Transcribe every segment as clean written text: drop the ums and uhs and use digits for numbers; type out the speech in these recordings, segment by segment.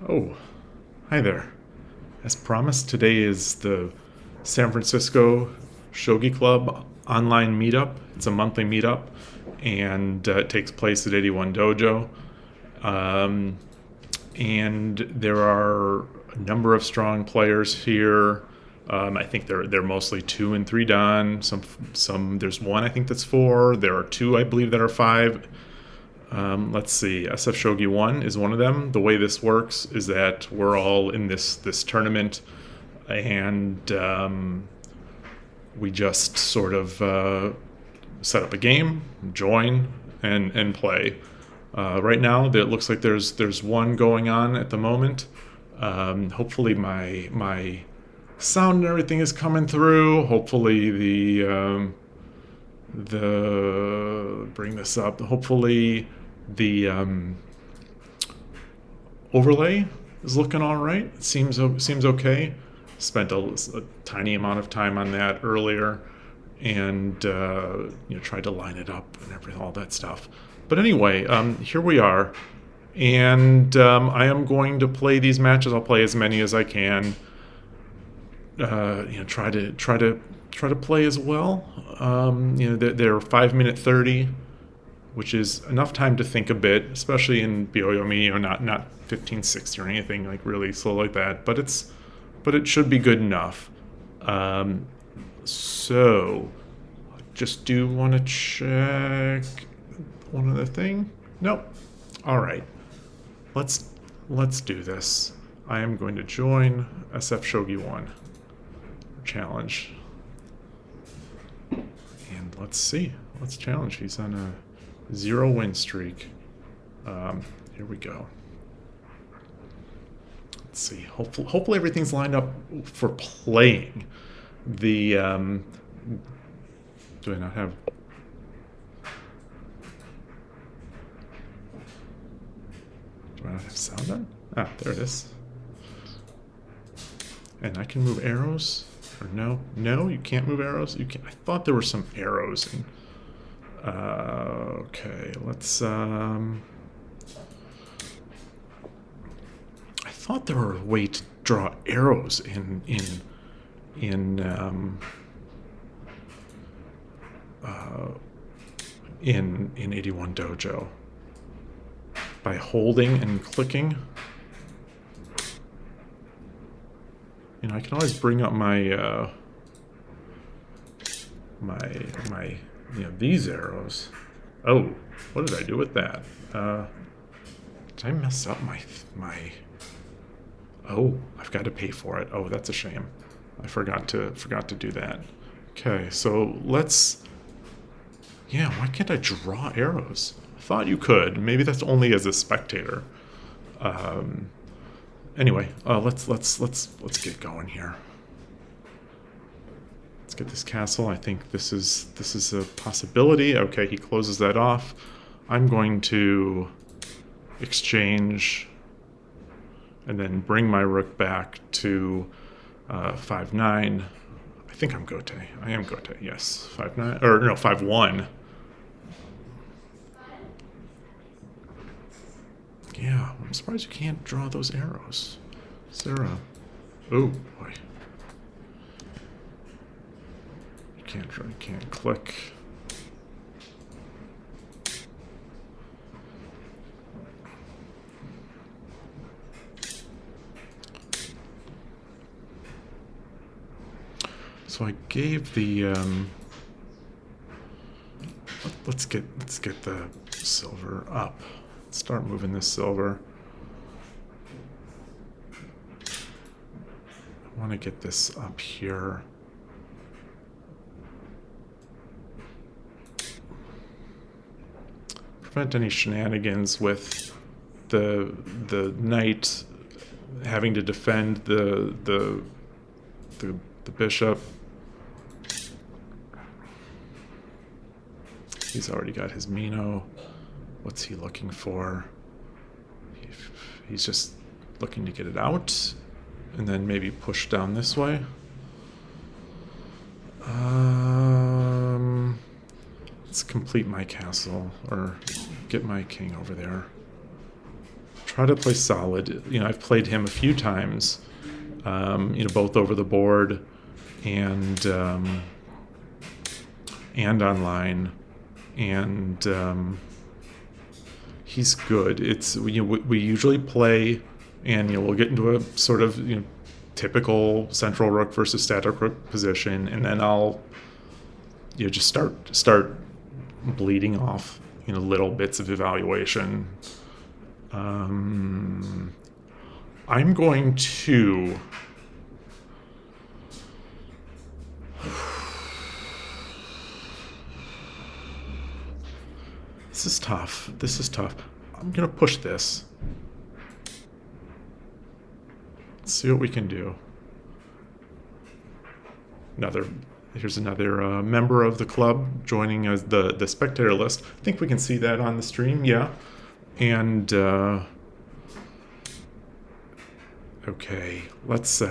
Oh, hi there. As promised, today is the San Francisco Shogi Club online meetup. It's a monthly meetup, and it takes place at 81 Dojo. Um, and there are a number of strong players here. I think they're mostly 2 and 3 dan. Some there's one I think that's 4. There are 2 I believe that are 5. Let's see. SF Shogi 1 is one of them. The way this works is that we're all in this tournament, and we just sort of set up a game, join, and play. Right now, it looks like there's one going on at the moment. Hopefully, my sound and everything is coming through. Hopefully, the bring this up. Hopefully, the overlay is looking all right. It seems okay. Spent a tiny amount of time on that earlier, and tried to line it up and everything, all that stuff. But anyway, here we are, and I am going to play these matches. I'll play as many as I can. Try to play as well. They're 5-minute 30, which is enough time to think a bit, especially in Byoyomi, not 15-60 or anything like really slow like that. But it should be good enough. So, I just do want to check one other thing. Nope. All right. Let's do this. I am going to join SF Shogi 1 challenge. And let's see. Let's challenge. He's on a 0 win streak. Here we go. Let's see. Hopefully everything's lined up for playing. The do I not have? Do I not have sound on? Ah, there it is. And I can move arrows. Or no, you can't move arrows. You can. I thought there were some arrows. Okay, let's. I thought there were a way to draw arrows in 81 Dojo by holding and clicking. I can always bring up my these arrows. Oh, what did I do with that? Did I mess up my? Oh, I've got to pay for it. Oh, that's a shame. I forgot to do that. Okay, so let's. Yeah, why can't I draw arrows? I thought you could. Maybe that's only as a spectator. Anyway, let's get going here. Let's get this castle. I think this is a possibility. Okay, he closes that off. I'm going to exchange and then bring my rook back to 5-9. I think I'm Gote. I am Gote. Yes, 5-9 or no 5-1. Yeah, I'm surprised you can't draw those arrows. Is there a... Oh, boy. You can't draw, you can't click. So I gave the... Let's get the silver up. Start moving this silver. I want to get this up here. Prevent any shenanigans with the knight having to defend the bishop. He's already got his Mino. What's he looking for? He's just looking to get it out and then maybe push down this way. Let's complete my castle or get my king over there. try to play solid. I've played him a few times, both over the board and online, and he's good. It's we usually play, and we'll get into a sort of typical central rook versus static rook position, and then I'll just start bleeding off little bits of evaluation. I'm going to This is tough. I'm gonna push this. Let's see what we can do. Here's another member of the club joining as the spectator list. I think we can see that on the stream, yeah. And okay, let's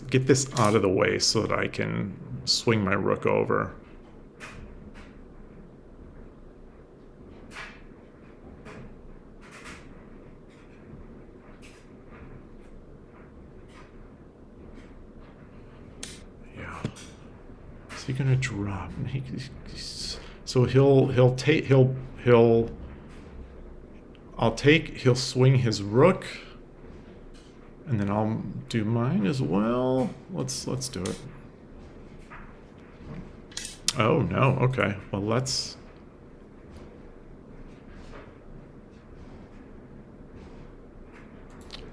get this out of the way so that I can swing my rook over. He's gonna drop. So he'll swing his rook, and then I'll do mine as well. Let's do it. Oh no, okay. Well, let's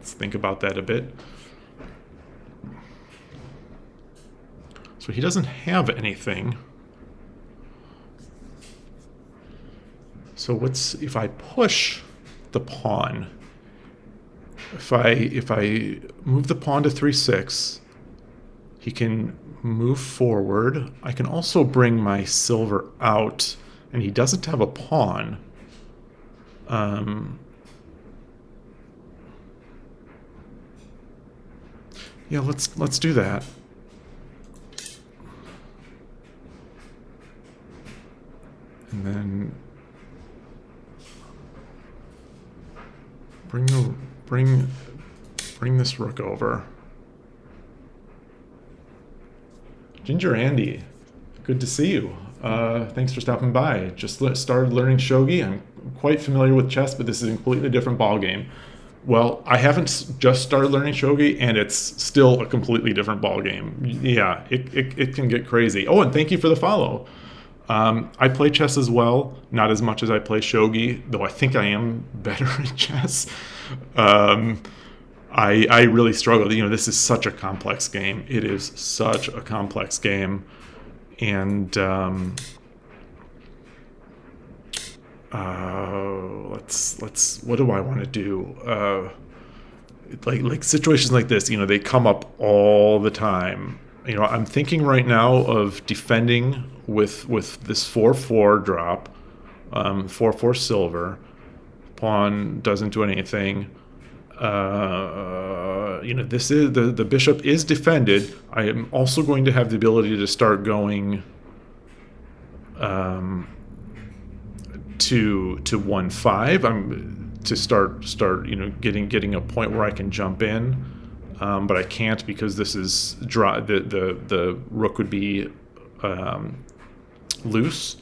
think about that a bit. So he doesn't have anything. So if I push the pawn, if I move the pawn to 3-6, he can move forward. I can also bring my silver out, and he doesn't have a pawn. Yeah, let's do that. And then bring this rook over. Ginger Andy, good to see you. Thanks for stopping by. Just started learning shogi. I'm quite familiar with chess, but this is a completely different ball game. Well, I haven't just started learning shogi, and it's still a completely different ball game. Yeah, it can get crazy. Oh, and thank you for the follow. I play chess as well, not as much as I play shogi, though I think I am better at chess. I really struggle. This is such a complex game. It is such a complex game, and let's. What do I want to do? Like situations like this, they come up all the time. I'm thinking right now of defending with this 4-4 drop, 4-4 silver. Pawn doesn't do anything. This is the bishop is defended. I am also going to have the ability to start going to 1-5. I'm to start getting a point where I can jump in. But I can't because this is the rook would be loose.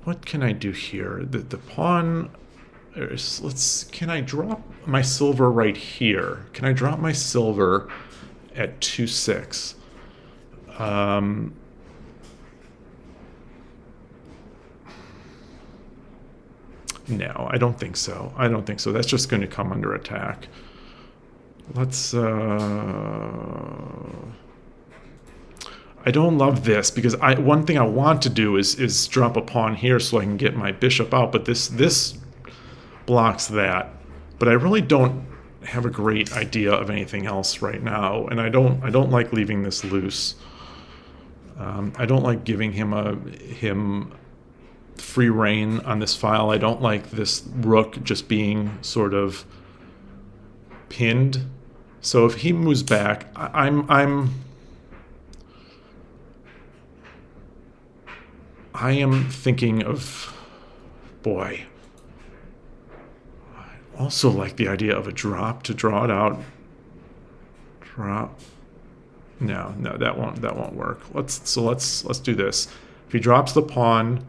What can I do here? The pawn can I drop my silver right here? Can I drop my silver at 2-6? No, I don't think so. That's just going to come under attack. Let's I don't love this because one thing I want to do is drop a pawn here so I can get my bishop out, but this blocks that. But I really don't have a great idea of anything else right now, and I don't like leaving this loose. I don't like giving him free reign on this file. I don't like this rook just being sort of pinned. So if he moves back, I am thinking of, boy. I also like the idea of a drop to draw it out. Drop. No, that won't work. Let's do this. If he drops the pawn,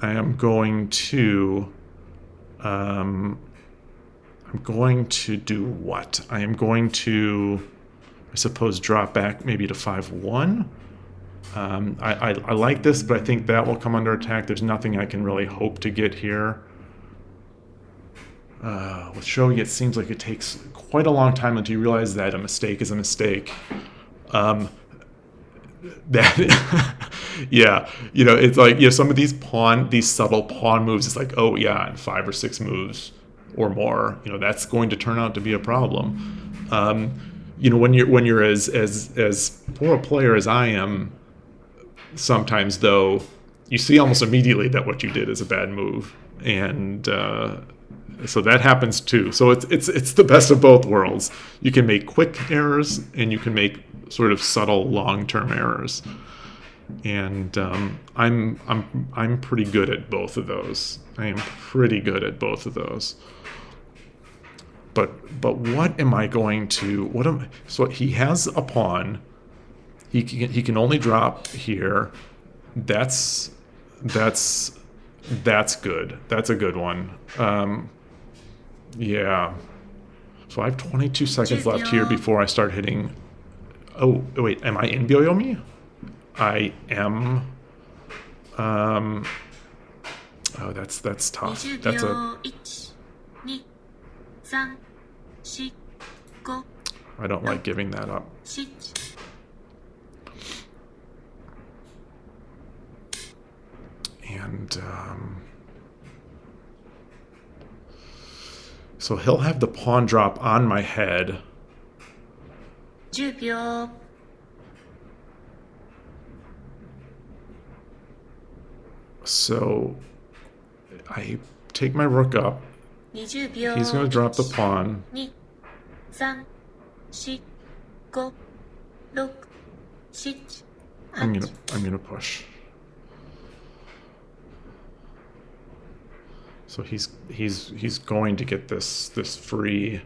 I am going to I'm going to do what? I am going to, I suppose, drop back maybe to 5-1. I like this, but I think that will come under attack. There's nothing I can really hope to get here. With shogi, it seems like it takes quite a long time until you realize that a mistake is a mistake. That yeah, it's like some of these subtle pawn moves. It's like, oh yeah, in 5 or 6 moves or more, that's going to turn out to be a problem. When you're as poor a player as I am, sometimes though, you see almost immediately that what you did is a bad move, and so that happens too. So it's the best of both worlds. You can make quick errors, and you can make sort of subtle long-term errors. And I'm pretty good at both of those. I am pretty good at both of those. But what am I going to? So he has a pawn. He can only drop here. That's good. That's a good one. Yeah. So I have 22 seconds left here before I start hitting. Oh wait, am I in Byoyomi? I am. Oh, that's tough. That's a. I don't like giving that up. And so he'll have the pawn drop on my head. 10秒 So I take my rook up. 20秒 He's going to drop the pawn. 2、3、4、5、6、7、I'm 8 gonna push. So he's going to get this free.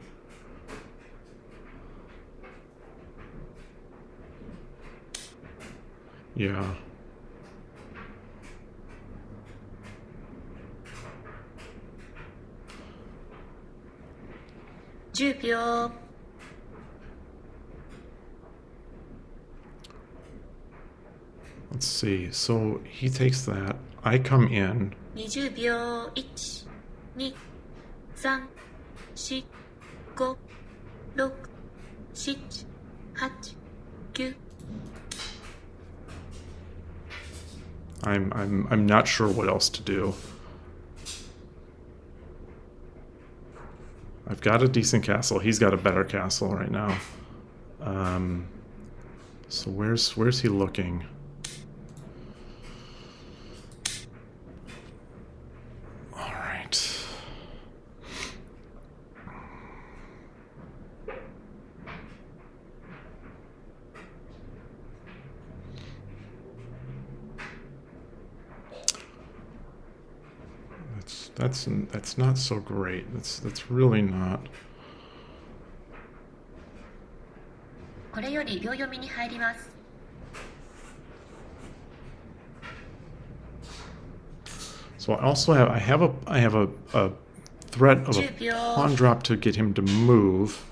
Yeah.10秒 Let's see. So he takes that. I come in. 20秒 1、2、3、4、5、6、7、8、9 I'm not sure what else to do. I've got a decent castle. He's got a better castle right now. So where's he looking? All right. That's not so great. That's really not. これより秒読みに入ります。 So I have a threat of a pawn drop to get him to move.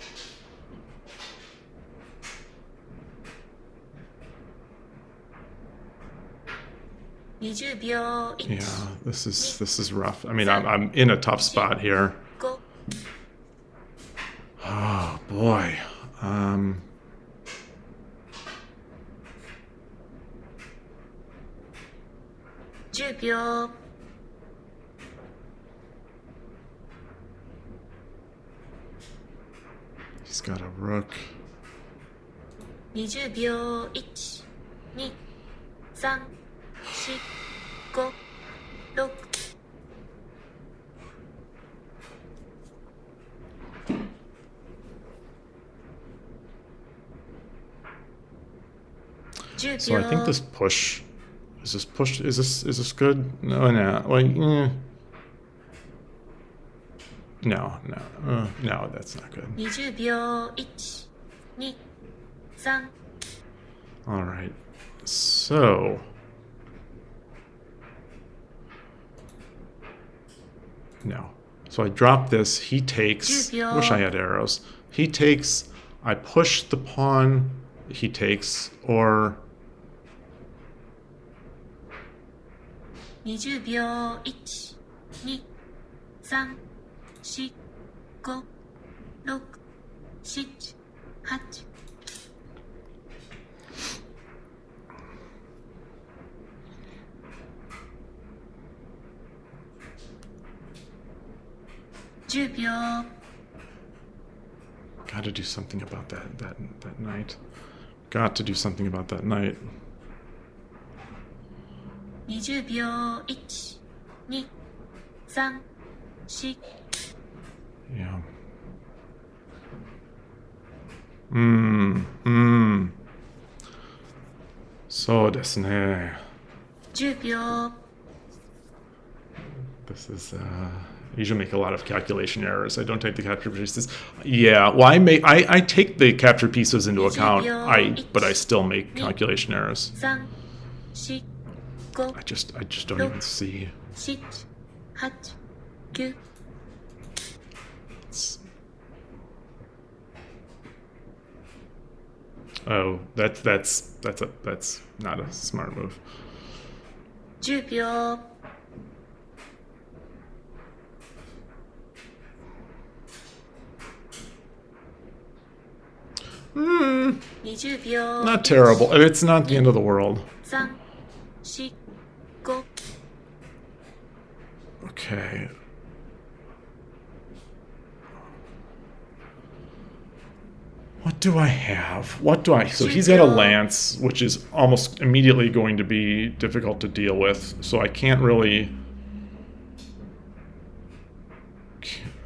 20秒 1、 Yeah, this is rough. I mean, I'm in a tough spot here. 5 Oh boy. 10秒 He's got a rook. 20秒 1、2、3、4、5、6 All So I think this push is this good? No. Well, no, that's not good. 20秒1、2、3 All right. So no. So I drop this. He takes. Wish I had arrows. He takes. I push the pawn. He takes. Or 20秒1、2、3、4、5、6、7、8 10秒 got to do something about that knight. Got to do something about that knight. 20秒1、2、3、4 Yeah. そうですね。10秒 This is I usually make a lot of calculation errors. I don't take the capture pieces. Yeah, well, I take the capture pieces into account. But I still make calculation errors. 3、4、5、I just don't even see. 7、8、9 Oh, that's not a smart move. 10秒 20秒 Not terrible. It's not the end of the world. 3、4、5 Okay. What do I have? So he's got a lance, which is almost immediately going to be difficult to deal with. So I can't really.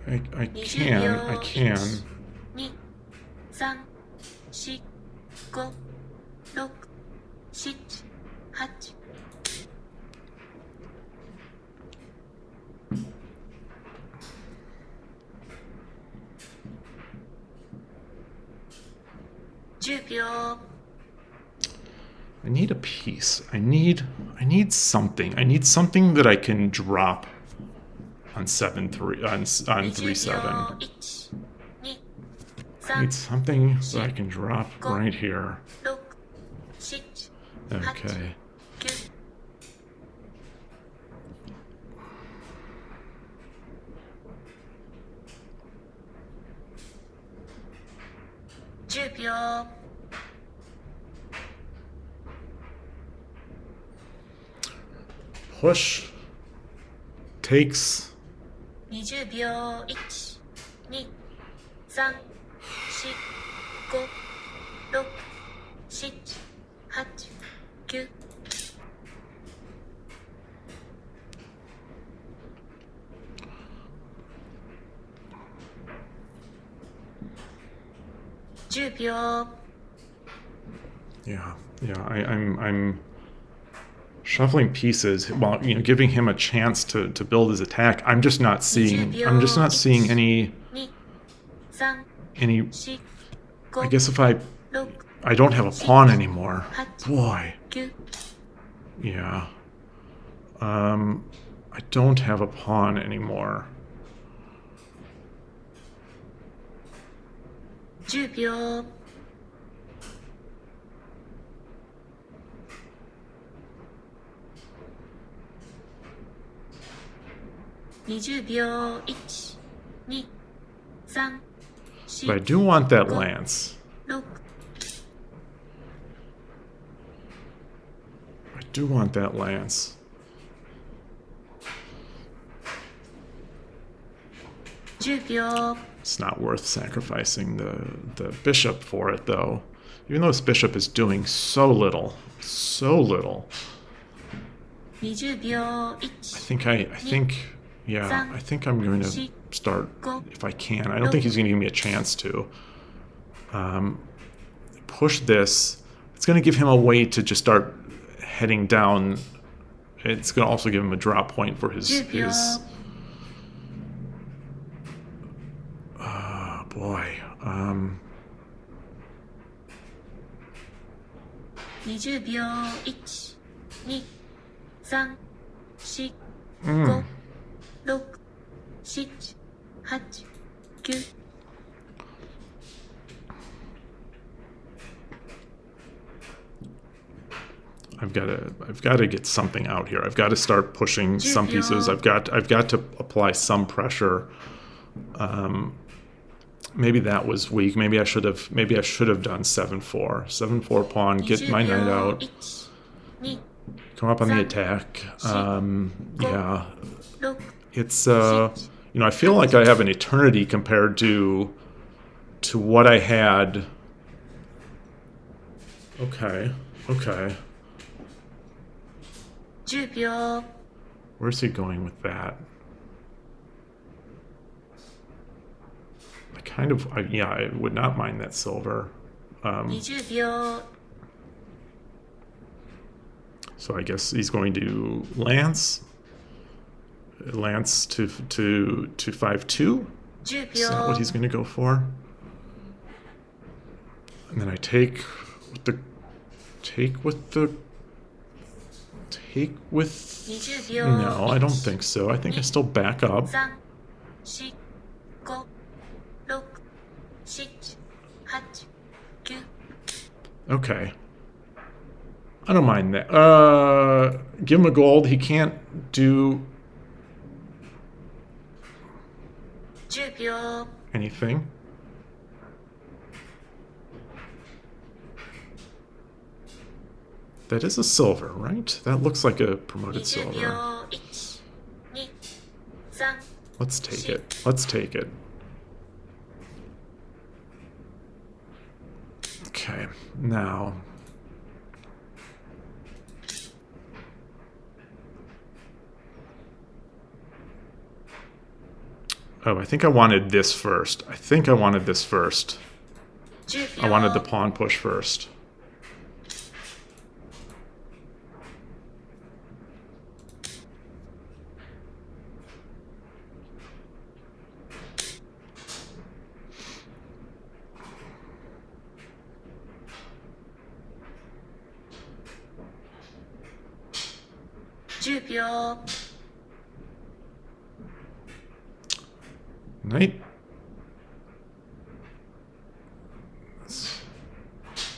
I can. 2、3、4、5、6、7、8 10秒 I need a piece. I need something. I need something that I can drop on 7-3 on 3-7. 1、2、I 3、 need something that I can drop right here. 6、7、8 Okay. 9 10秒 Push takes 20秒 1、2、3、4、5、6、7、8、9 10秒 Yeah. I'm shuffling pieces while giving him a chance to build his attack. I'm just not seeing any 2、3、 4、I guess if 6、 I don't have a pawn anymore. 8、 Boy. 9 Yeah. I don't have a pawn anymore. 10秒 20秒 1、2、3、 But I do want that lance. 6 I do want that lance. 10秒 It's not worth sacrificing the bishop for it, though. Even though this bishop is doing so little. 20秒 1 I think I'm going to start if I can. I don't think he's going to give me a chance to. Push this. It's going to give him a way to just start heading down. It's going to also give him a drop point for his 10秒 oh boy. 20秒1、2、3、4、Mm. 5、6、7、8、9。I've got to get something out here. I've got to start pushing some pieces. I've got to apply some pressure. Maybe that was weak. Maybe I should have done 7-4. 7-4 pawn, get my knight out. 1、2、Come up on the attack. Yeah. It's I feel like I have an eternity compared to what I had. Okay. 10秒 Where's he going with that? I would not mind that silver. 20秒 So I guess he's going to lance to 5-2. 10 Is that what 秒 he's going to go for? And then I take with 20秒 no, I don't think so. I think I still back up. 3、4、5、6、7、8、9。 Okay. I don't mind that. Give him a gold. He can't do 10秒 anything. That is a silver, right? That looks like a promoted 20 silver. 秒1、2、3。 Let's take it. Let's take it. Okay, now. Oh, I think I wanted this first. I 10 wanted the 秒 pawn push first.10秒 Knight.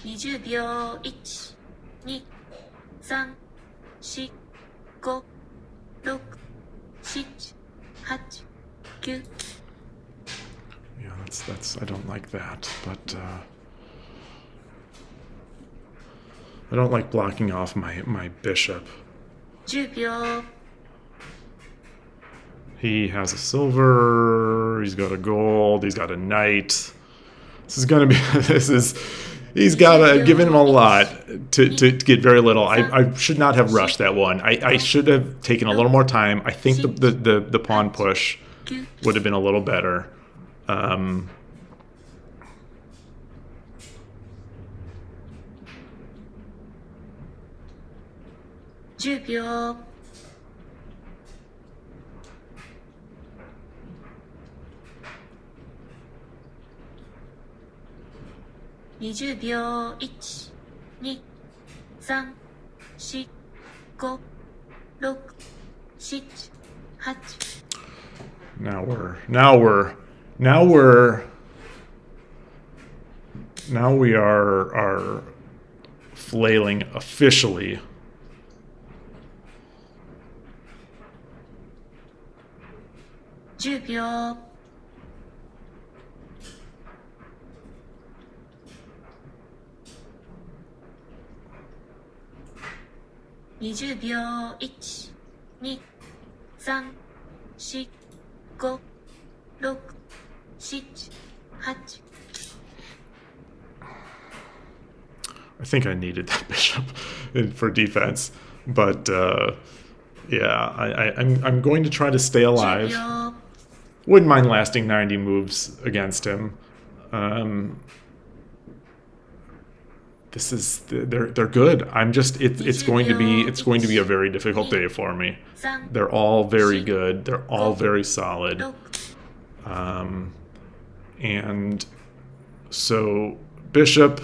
20秒1、2、3、4、5、6、7、8、9。 Yeah, that's I don't like that, but I don't like blocking off my bishop. 10秒 He has a silver, he's got a gold, he's got a knight. This is gonna be he's gotta give him a lot to get very little. I should not have rushed that one. I should have taken a little more time. I think the pawn push 9、would have been a little better. 10秒 20秒1、2、3、4、5、6、7、8。 Now we are flailing officially. 10秒 20秒1、2、3、4、5、6、7、8。 I think I needed that bishop for defense, but yeah, I'm going to try to stay 10 alive. 秒 Wouldn't mind lasting 90 moves against him. they're good. It's going to be a very difficult day for me. They're all very good. They're all very solid. And so bishop,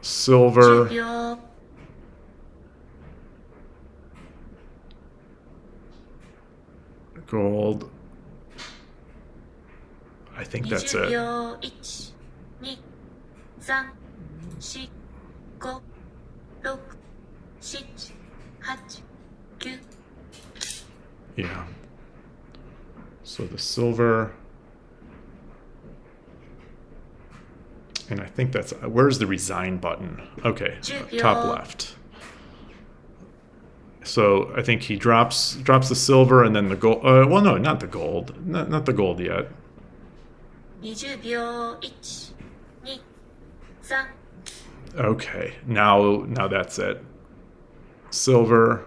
silver, 秒 gold. I think that's 20 it. 秒 1、2、3、4、5、6、7、8、9 Yeah. So the silver. And I think that's, where's the resign button? Okay, top left. So I think he drops the silver and then the gold. Well, no, not the gold. Not the gold yet. 20秒1、2、3 Okay, now that's it. Silver.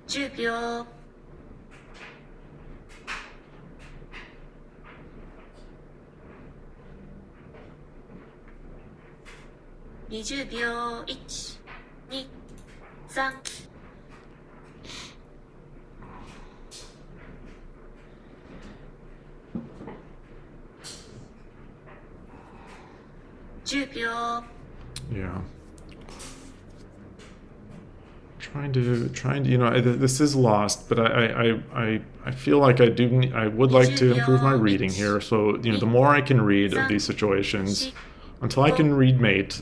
10秒 20秒1、2、3 10秒 Yeah. Trying to, this is lost, but I feel like I would like to improve my reading here. So, the more I can read of these situations, until I can read mate.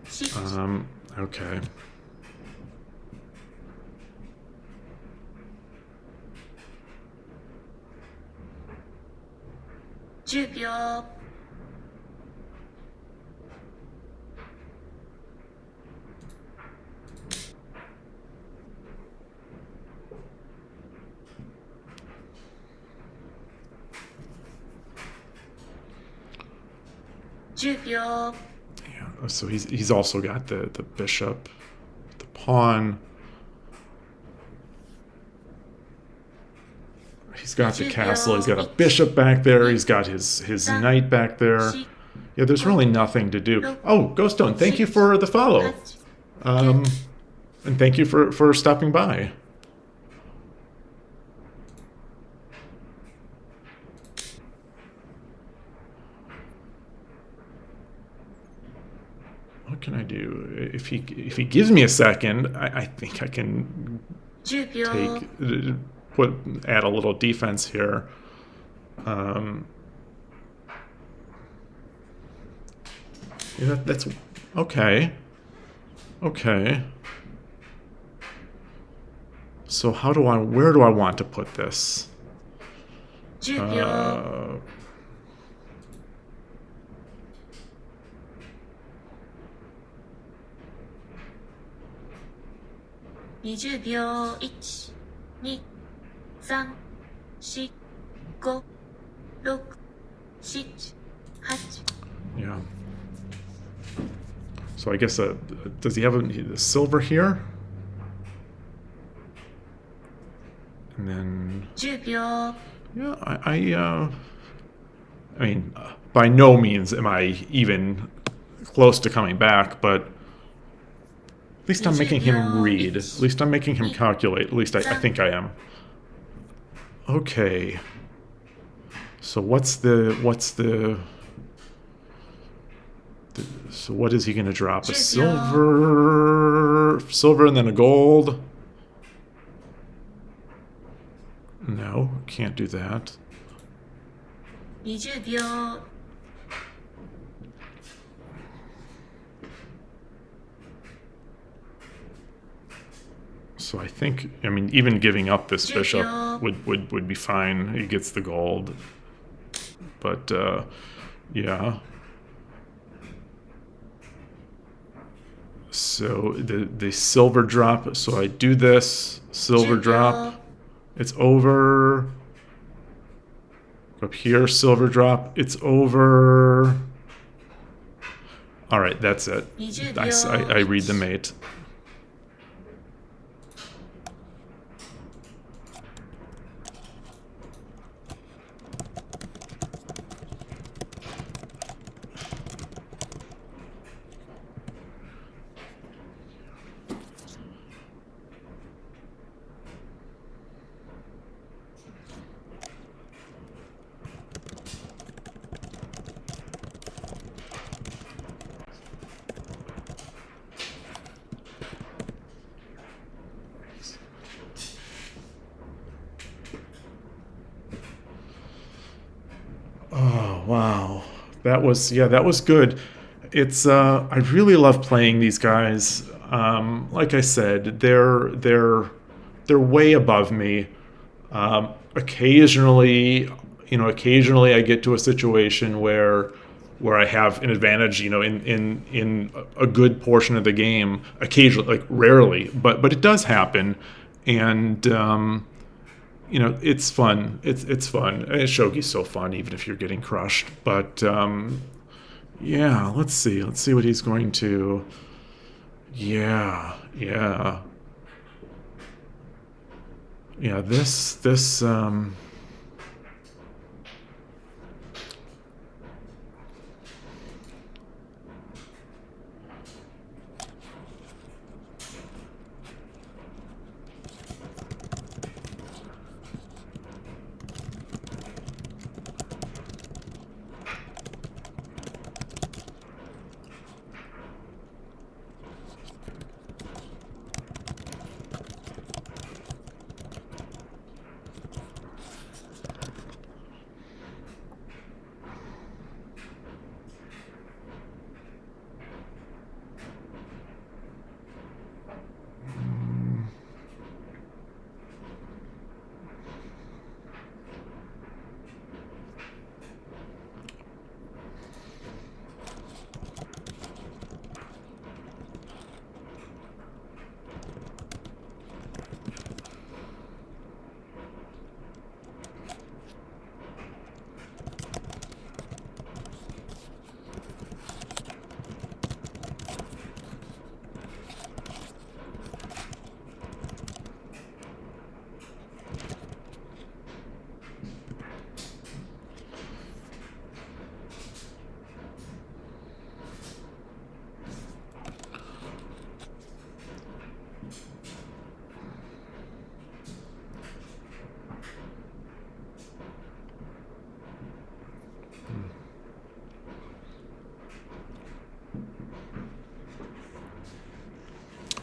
6、7 Okay.10秒 10秒 Yeah. So he's also got the bishop, the pawn. He's got the castle. He's got a bishop back there. He's got his knight back there. Yeah, there's really nothing to do. Oh, Ghoststone, thank you for the follow. And thank you for stopping by. What can I do? If he gives me a second, I think I can 10秒 add a little defense here. Yeah, that's okay. Okay. So where do I want to put this? 10秒 20秒1、2、3、4、5、6、7、8 Yeah. So I guess does he have a silver here? And then 10秒 yeah, I mean, by no means am I even close to coming back, but at least I'm making him read. At least I'm making him calculate. At least I think I am. Okay. So so what is he going to drop? A silver and then a gold? No, can't do that. 20秒 So I think, even giving up this bishop would be fine. He gets the gold. But, yeah. So the silver drop. So I do this. Silver drop. It's over. Up here, silver drop. It's over. All right, that's it. I read the mate. that was good. It's I really love playing these guys. Like I said, they're way above me. Occasionally, occasionally I get to a situation where I have an advantage, in a good portion of the game. Occasionally, like rarely, but it does happen, and it's fun. It's fun. Shogi's so fun, even if you're getting crushed. But yeah, let's see. Let's see what he's going to. Yeah, yeah, yeah. This.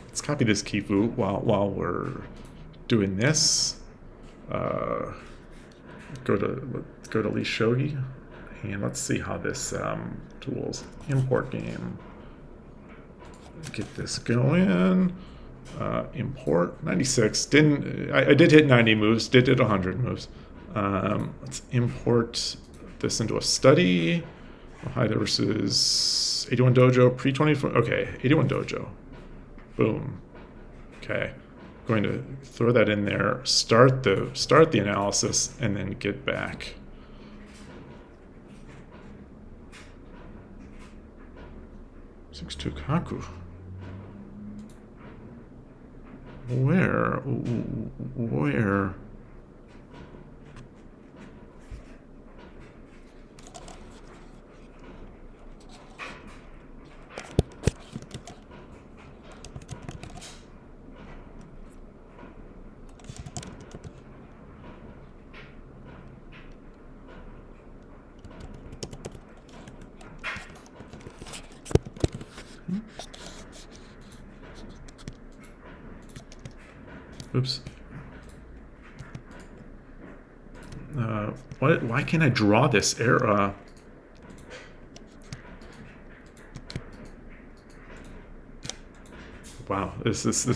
Let's copy this Kifu while we're doing this. Uh, let's go to Lee Shogi, and let's see how this tools import game. Get this going. Import 96. I did hit 90 moves. Did 100 moves. Let's import this into a study. Ohio versus 81 Dojo pre 24. Okay, 81 Dojo. Boom. Okay. Going to throw that in there, start the analysis, and then get back. Six two Kaku. Where? Oops. What? Why can't I draw this error? Wow, this is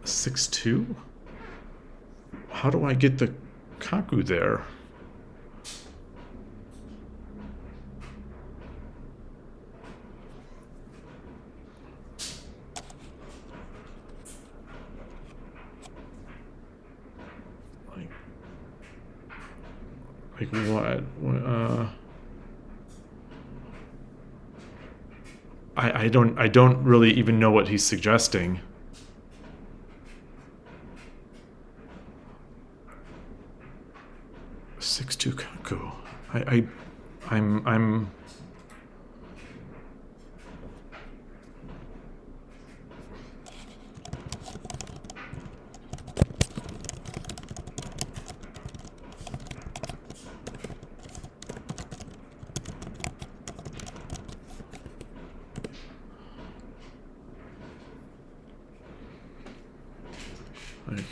6-2. How do I get the Kaku there? Like what? I don't really even know what he's suggesting. Six two Kaku. I'm like,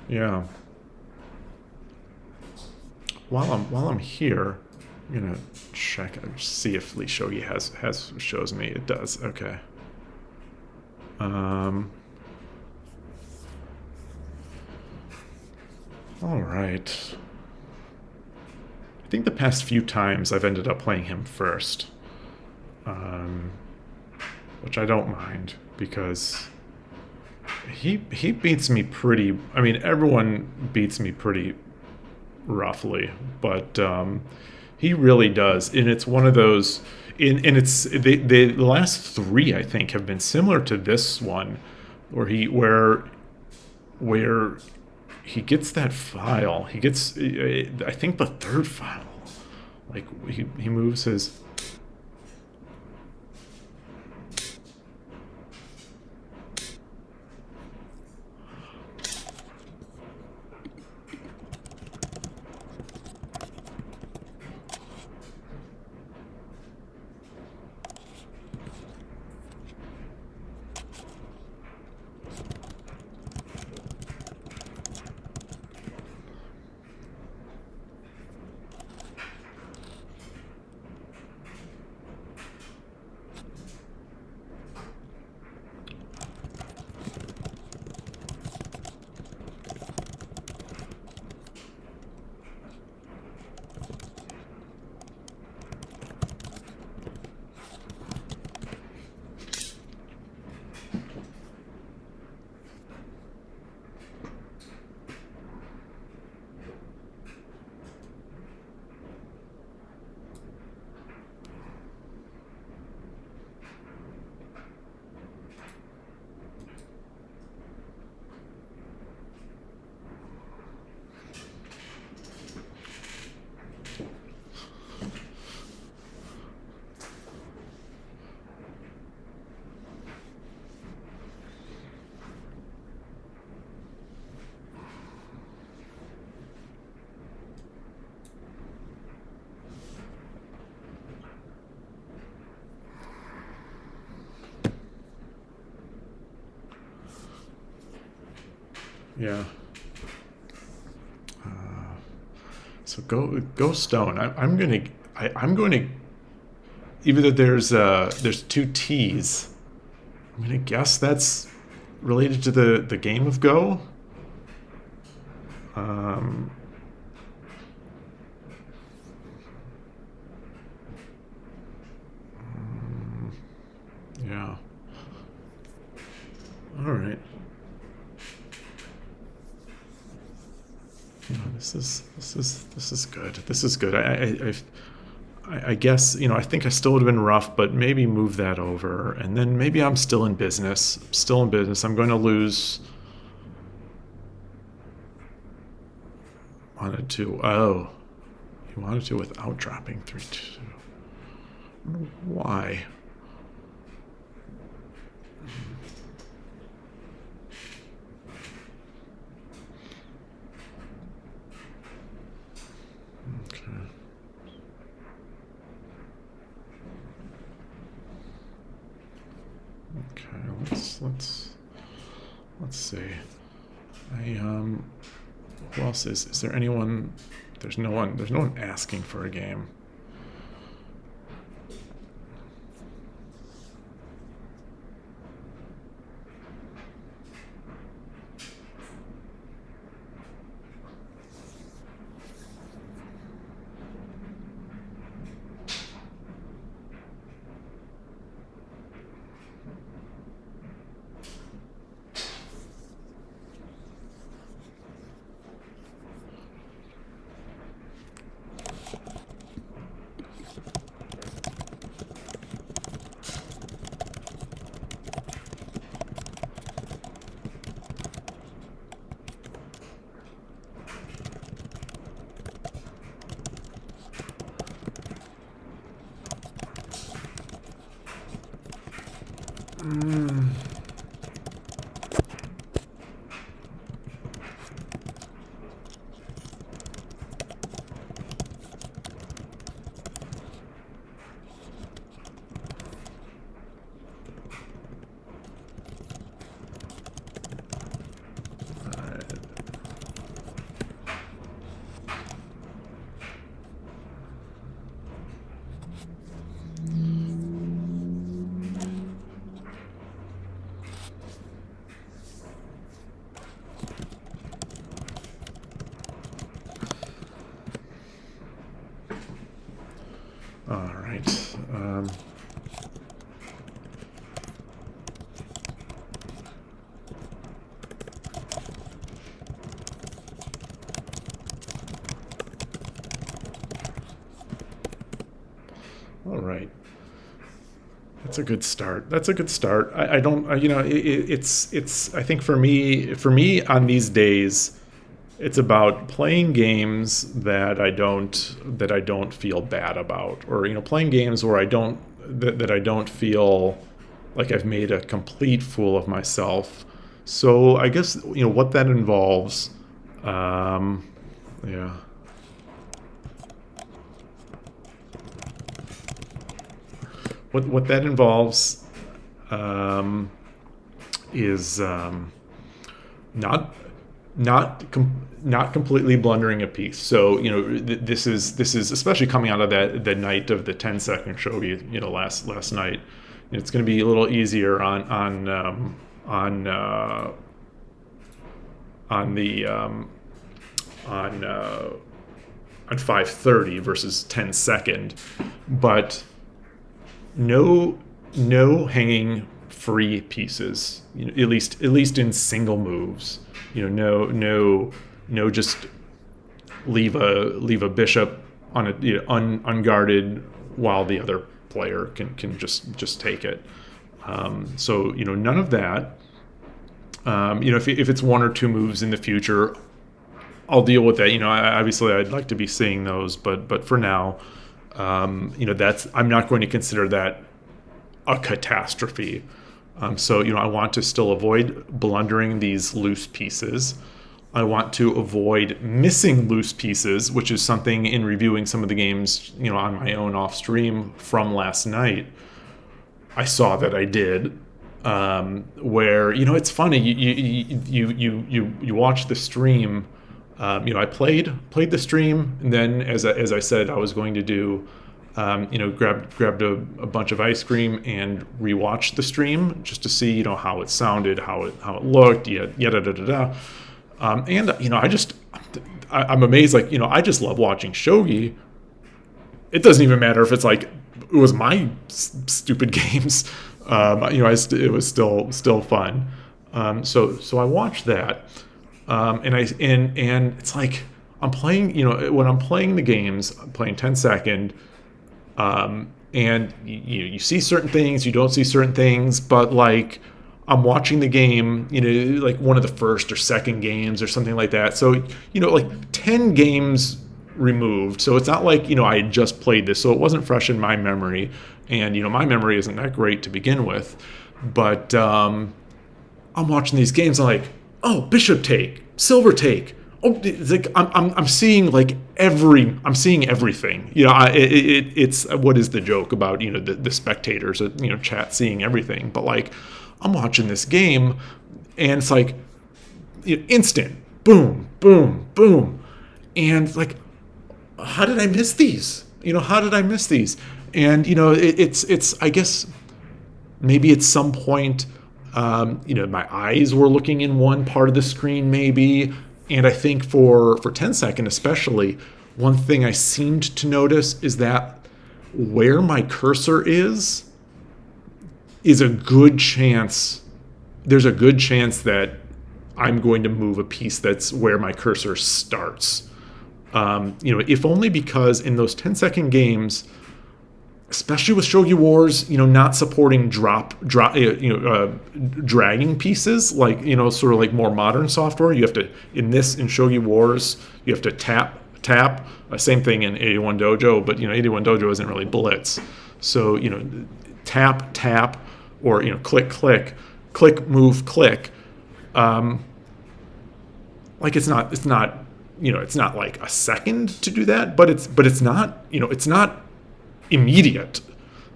Yeah. While I'm here, I'm gonna check see if Lee Shogi has shows me. It does. Okay. Um. All right. I think the past few times I've ended up playing him first, um, which I don't mind because he beats me pretty. I mean, everyone beats me pretty roughly, but he really does, and it's one of those. And it's the last three I think have been similar to this one, where he gets that file. He gets I think the third file. Like he moves his. Yeah. So go stone. I'm going to even though there's two T's. I'm gonna guess that's related to the game of Go. Um, yeah. All right. No, this is good. This is good. I guess I think I still would have been rough, but maybe move that over, and then maybe I'm still in business. Still in business. I'm going to lose. Wanted to. Oh, he wanted to without dropping 3-2. I don't know why. Okay. Okay. Let's see. Who else is there anyone? There's no one. There's no one asking for a game. All right. That's a good start. That's a good start. I don't, you know, it's. I think for me on these days, it's about playing games that I don't feel bad about, or playing games where that I don't feel like I've made a complete fool of myself. So I guess what that involves. Yeah. What that involves is not not completely blundering a piece. So this is especially coming out of the night of the 10-second shogi last night. It's going to be a little easier on the on 5:30 versus 10-second, but no hanging free pieces. At least in single moves. No just leave a bishop on unguarded while the other player can just take it. So none of that. If it's one or two moves in the future, I'll deal with that. Obviously I'd like to be seeing those, but for now, I'm not going to consider that a catastrophe. So I want to still avoid blundering these loose pieces. I want to avoid missing loose pieces, which is something in reviewing some of the games, on my own off stream from last night, I saw that I did. Where it's funny, you watch the stream. I played the stream, and then as I said, I was going to do, grabbed a bunch of ice cream and rewatched the stream just to see how it sounded, how it looked, yada. And I'm amazed. I just love watching shogi. It doesn't even matter if it's like it was my stupid games. It was still fun. So I watched that, and it's like I'm playing. When I'm playing the games, I'm playing 10-second, and you see certain things, you don't see certain things, but like I'm watching the game, like one of the first or second games or something like that. So like 10 games removed. So it's not like I had just played this, so it wasn't fresh in my memory. And my memory isn't that great to begin with, but I'm watching these games. I'm like, oh, bishop take, silver take. Oh, it's like I'm seeing I'm seeing everything. It's what is the joke about the spectators chat seeing everything, but like I'm watching this game and it's like instant boom, boom, boom, and like how did I miss these? How did I miss these? And it's I guess maybe at some point my eyes were looking in one part of the screen maybe, and I think for 10-second especially, one thing I seemed to notice is that where my cursor is a good chance. There's a good chance that I'm going to move a piece that's where my cursor starts. If only because in those 10-second games, especially with Shogi Wars, not supporting dragging pieces, like, sort of like more modern software. You have to, in Shogi Wars, you have to tap. Same thing in 81 Dojo, but 81 Dojo isn't really blitz. So tap, or click, move, click. Like it's not it's not like a second to do that, but it's not immediate.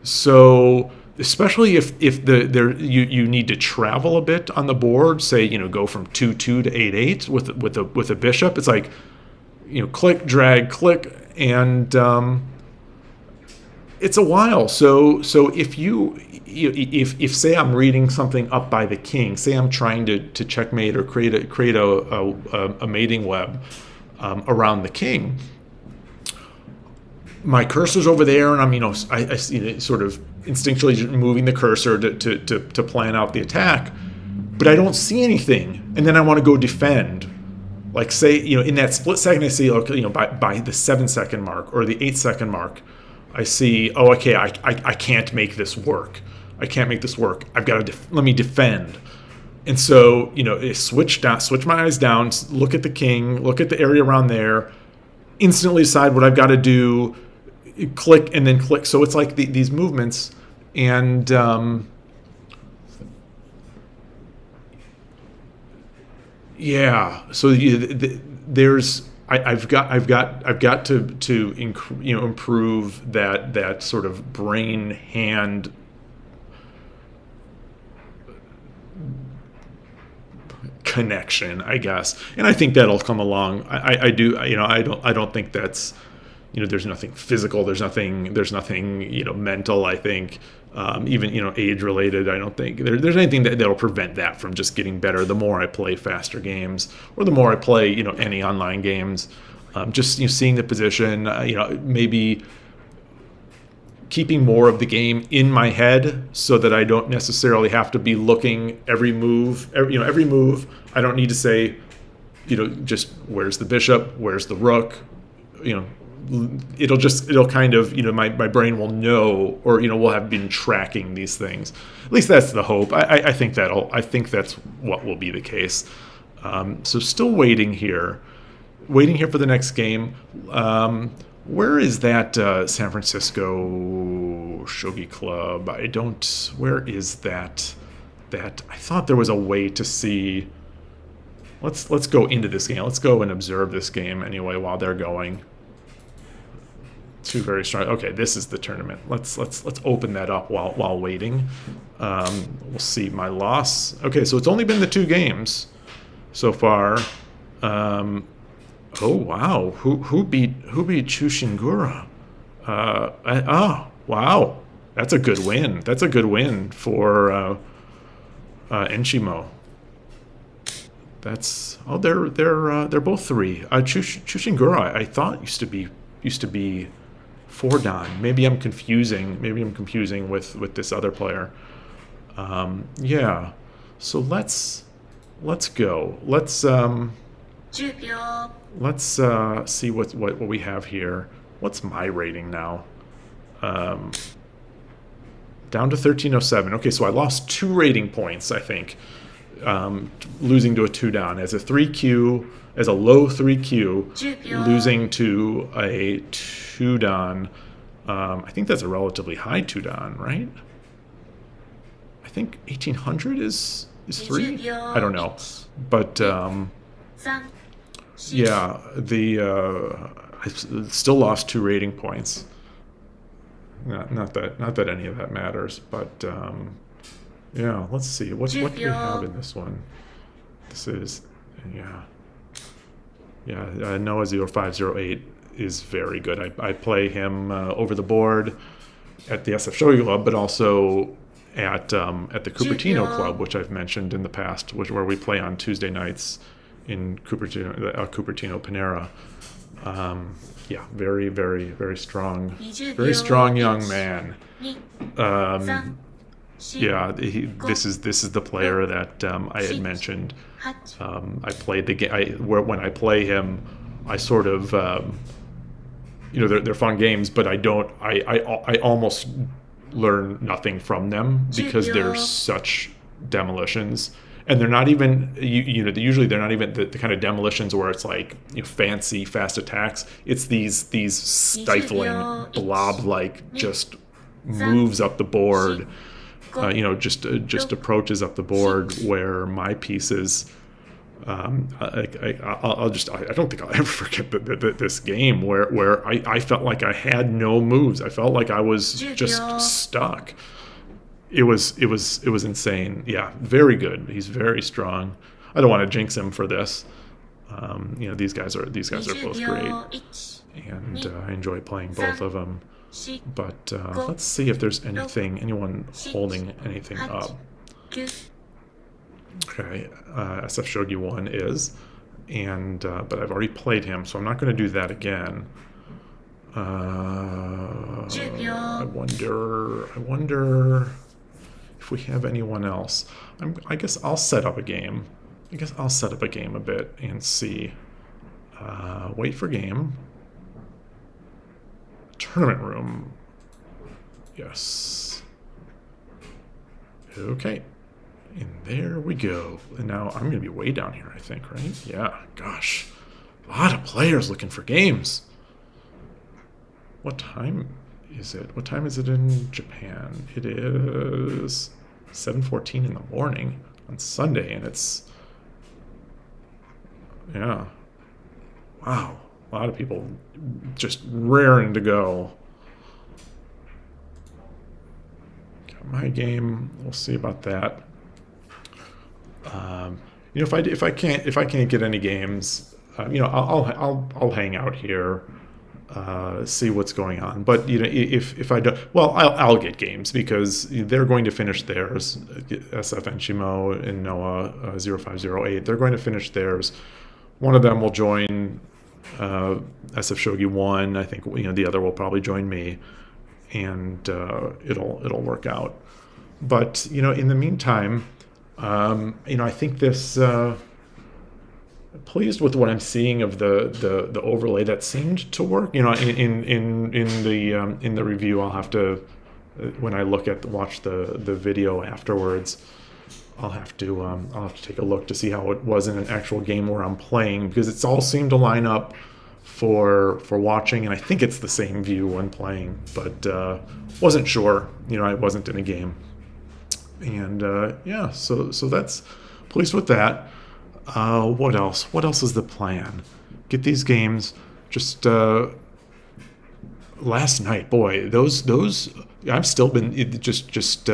So especially if you need to travel a bit on the board, say go from 2-2 to 8-8 with a bishop, it's like click, drag, click, and it's a while. So if say I'm reading something up by the king, say I'm trying to checkmate or create a mating web around the king, my cursor's over there, and I'm, I sort of instinctually just moving the cursor to plan out the attack, but I don't see anything, and then I want to go defend. Like, say, in that split second, I see, okay, by the 7-second mark or the 8-second mark, I see, oh, okay, I can't make this work. I can't make this work. I've got to let me defend. And so, switch my eyes down, look at the king, look at the area around there, instantly decide what I've got to do, click, and then click. So it's like these movements, and yeah. So there's I've got to improve that sort of brain hand connection, I guess, and I think that'll come along. I do. I don't think that's, there's nothing physical. There's nothing mental. I think even age related. I don't think there's anything that'll prevent that from just getting better. The more I play faster games, or the more I play any online games, just seeing the position. Maybe keeping more of the game in my head so that I don't necessarily have to be looking every move. Every move, I don't need to say, just where's the bishop, where's the rook. It'll kind of, my brain will know, or will have been tracking these things. At least that's the hope. I think that's what will be the case. So still waiting here for the next game. Where is that San Francisco Shogi Club? Where is that? I thought there was a way to see. Let's go into this game. Let's go and observe this game anyway while they're going. Two very strong. Okay, this is the tournament. Let's open that up while waiting. We'll see my loss. Okay, so it's only been the 2 games so far. Oh wow! Who beat Chushingura? Oh wow! That's a good win. That's a good win for Enshimo. They're both 3. Chushingura, I thought used to be 4 dan. Maybe I'm confusing with this other player. Yeah. So let's go. Let's see what we have here. What's my rating now? Down to 1307. Okay, so I lost 2 rating points, I think. Losing to a 2 down as a 3Q, as a low 3Q, losing to a 2 down. I think that's a relatively high 2 down, right? I think 1800 is 3. I don't know, but yeah, I still lost 2 rating points. Not that any of that matters, but yeah. Let's see what do we have in this one. This is Noah 0508 is very good. I play him over the board at the SF Shogi Club, but also at the Cupertino Club, which I've mentioned in the past, where we play on Tuesday nights in Cupertino Panera. Yeah, very, very, very strong young man. Yeah, this is the player that I had mentioned. I played the game. When I play him, I sort of, they're fun games, but I almost learn nothing from them because they're such demolitions. And they're not even, usually they're not even the kind of demolitions where it's like fancy, fast attacks. It's these stifling, blob-like just moves up the board, just approaches up the board where my pieces. I don't think I'll ever forget this game where I felt like I had no moves. I felt like I was just stuck. It was insane. Yeah, very good. He's very strong. I don't want to jinx him for this. These guys are both great, and I enjoy playing both of them. But let's see if there's anyone holding anything up. Okay, SF Shogi 1 is, and but I've already played him, so I'm not going to do that again. 10 I 秒。wonder. I wonder if we have anyone else. I guess I'll set up a game. I guess I'll set up a game a bit and see. Wait for game. Tournament room. Yes. Okay. And there we go. And now I'm going to be way down here, I think, right? Yeah. Gosh. A lot of players looking for games. What time is it? What time is it in Japan? It is 7:14 in the morning on Sunday, and it's, yeah. Wow. A lot of people just raring to go. Got my game. We'll see about that. If I can't get any games, I'll hang out here, see what's going on. But if I don't, well, I'll get games because they're going to finish theirs. SF Shimo and Noah 0508. They're going to finish theirs. One of them will join SF Shogi 1. I think the other will probably join me, and it'll work out. But in the meantime, I think this. Pleased with what I'm seeing of the overlay that seemed to work. In the review, I'll have to when I watch the video afterwards. I'll have to take a look to see how it was in an actual game where I'm playing, because it's all seemed to line up for watching, and I think it's the same view when playing, but wasn't sure. I wasn't in a game, and yeah, so that's pleased with that. What else? What else is the plan? Get these games. Just last night, boy, those I've still been just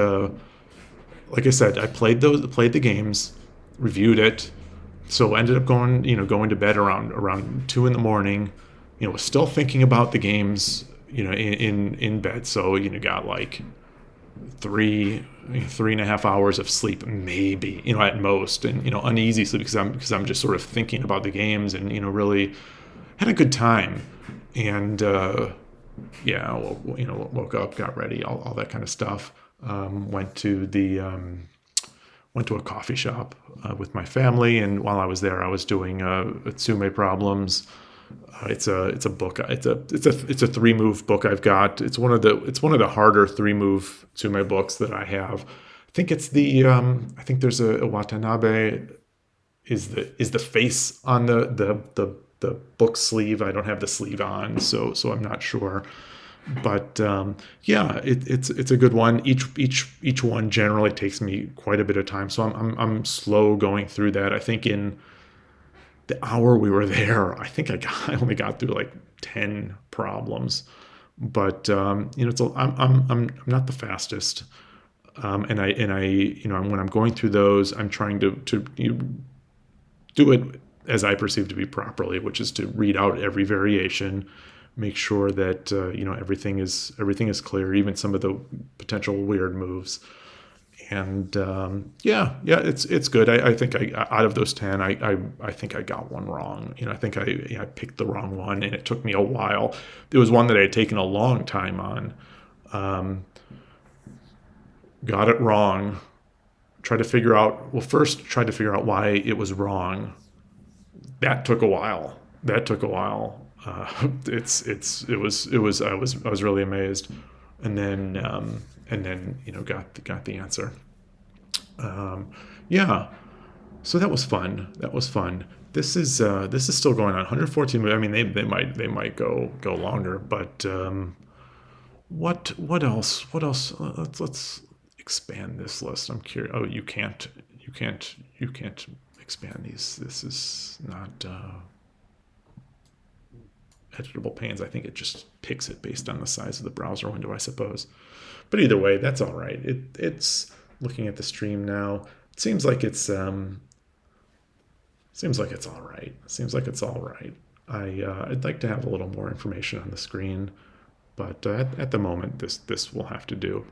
like I said, I played the games, reviewed it, so ended up going to bed around 2 in the morning. Was still thinking about the games, in bed. So got like three and a half hours of sleep, maybe, at most, and uneasy sleep because I'm just sort of thinking about the games, and really had a good time, and yeah, woke up, got ready, all that kind of stuff. Went to a coffee shop with my family, and while I was there, I was doing Tsume Problems. It's a book. It's a 3-move book I've got. It's one of the harder 3-move Tsume books that I have. I think it's I think there's a Watanabe is the face on the book sleeve. I don't have the sleeve on, so I'm not sure. But yeah, it's a good one. Each one generally takes me quite a bit of time, so I'm slow going through that. I think in the hour we were there, I think I only got through like 10 problems. But I'm not the fastest, and when I'm going through those, I'm trying to do it as I perceive to be properly, which is to read out every variation, make sure that everything is clear, even some of the potential weird moves. And yeah, it's good. I think out of those 10, I think I got one wrong. I think I picked the wrong one, and it took me a while. There was one that I had taken a long time on. Got it wrong. Tried to figure out. Well, first tried to figure out why it was wrong. That took a while. It was. I was really amazed, and then got the answer. Yeah, so that was fun. This is still going on. 114. I mean, they might go longer, but what else? Let's expand this list. I'm curious. Oh, you can't expand these. This is not editable panes. I think it just picks it based on the size of the browser window, I suppose. But either way, that's all right. It's looking at the stream now. It seems like it's all right. I'd like to have a little more information on the screen, but at the moment, this will have to do.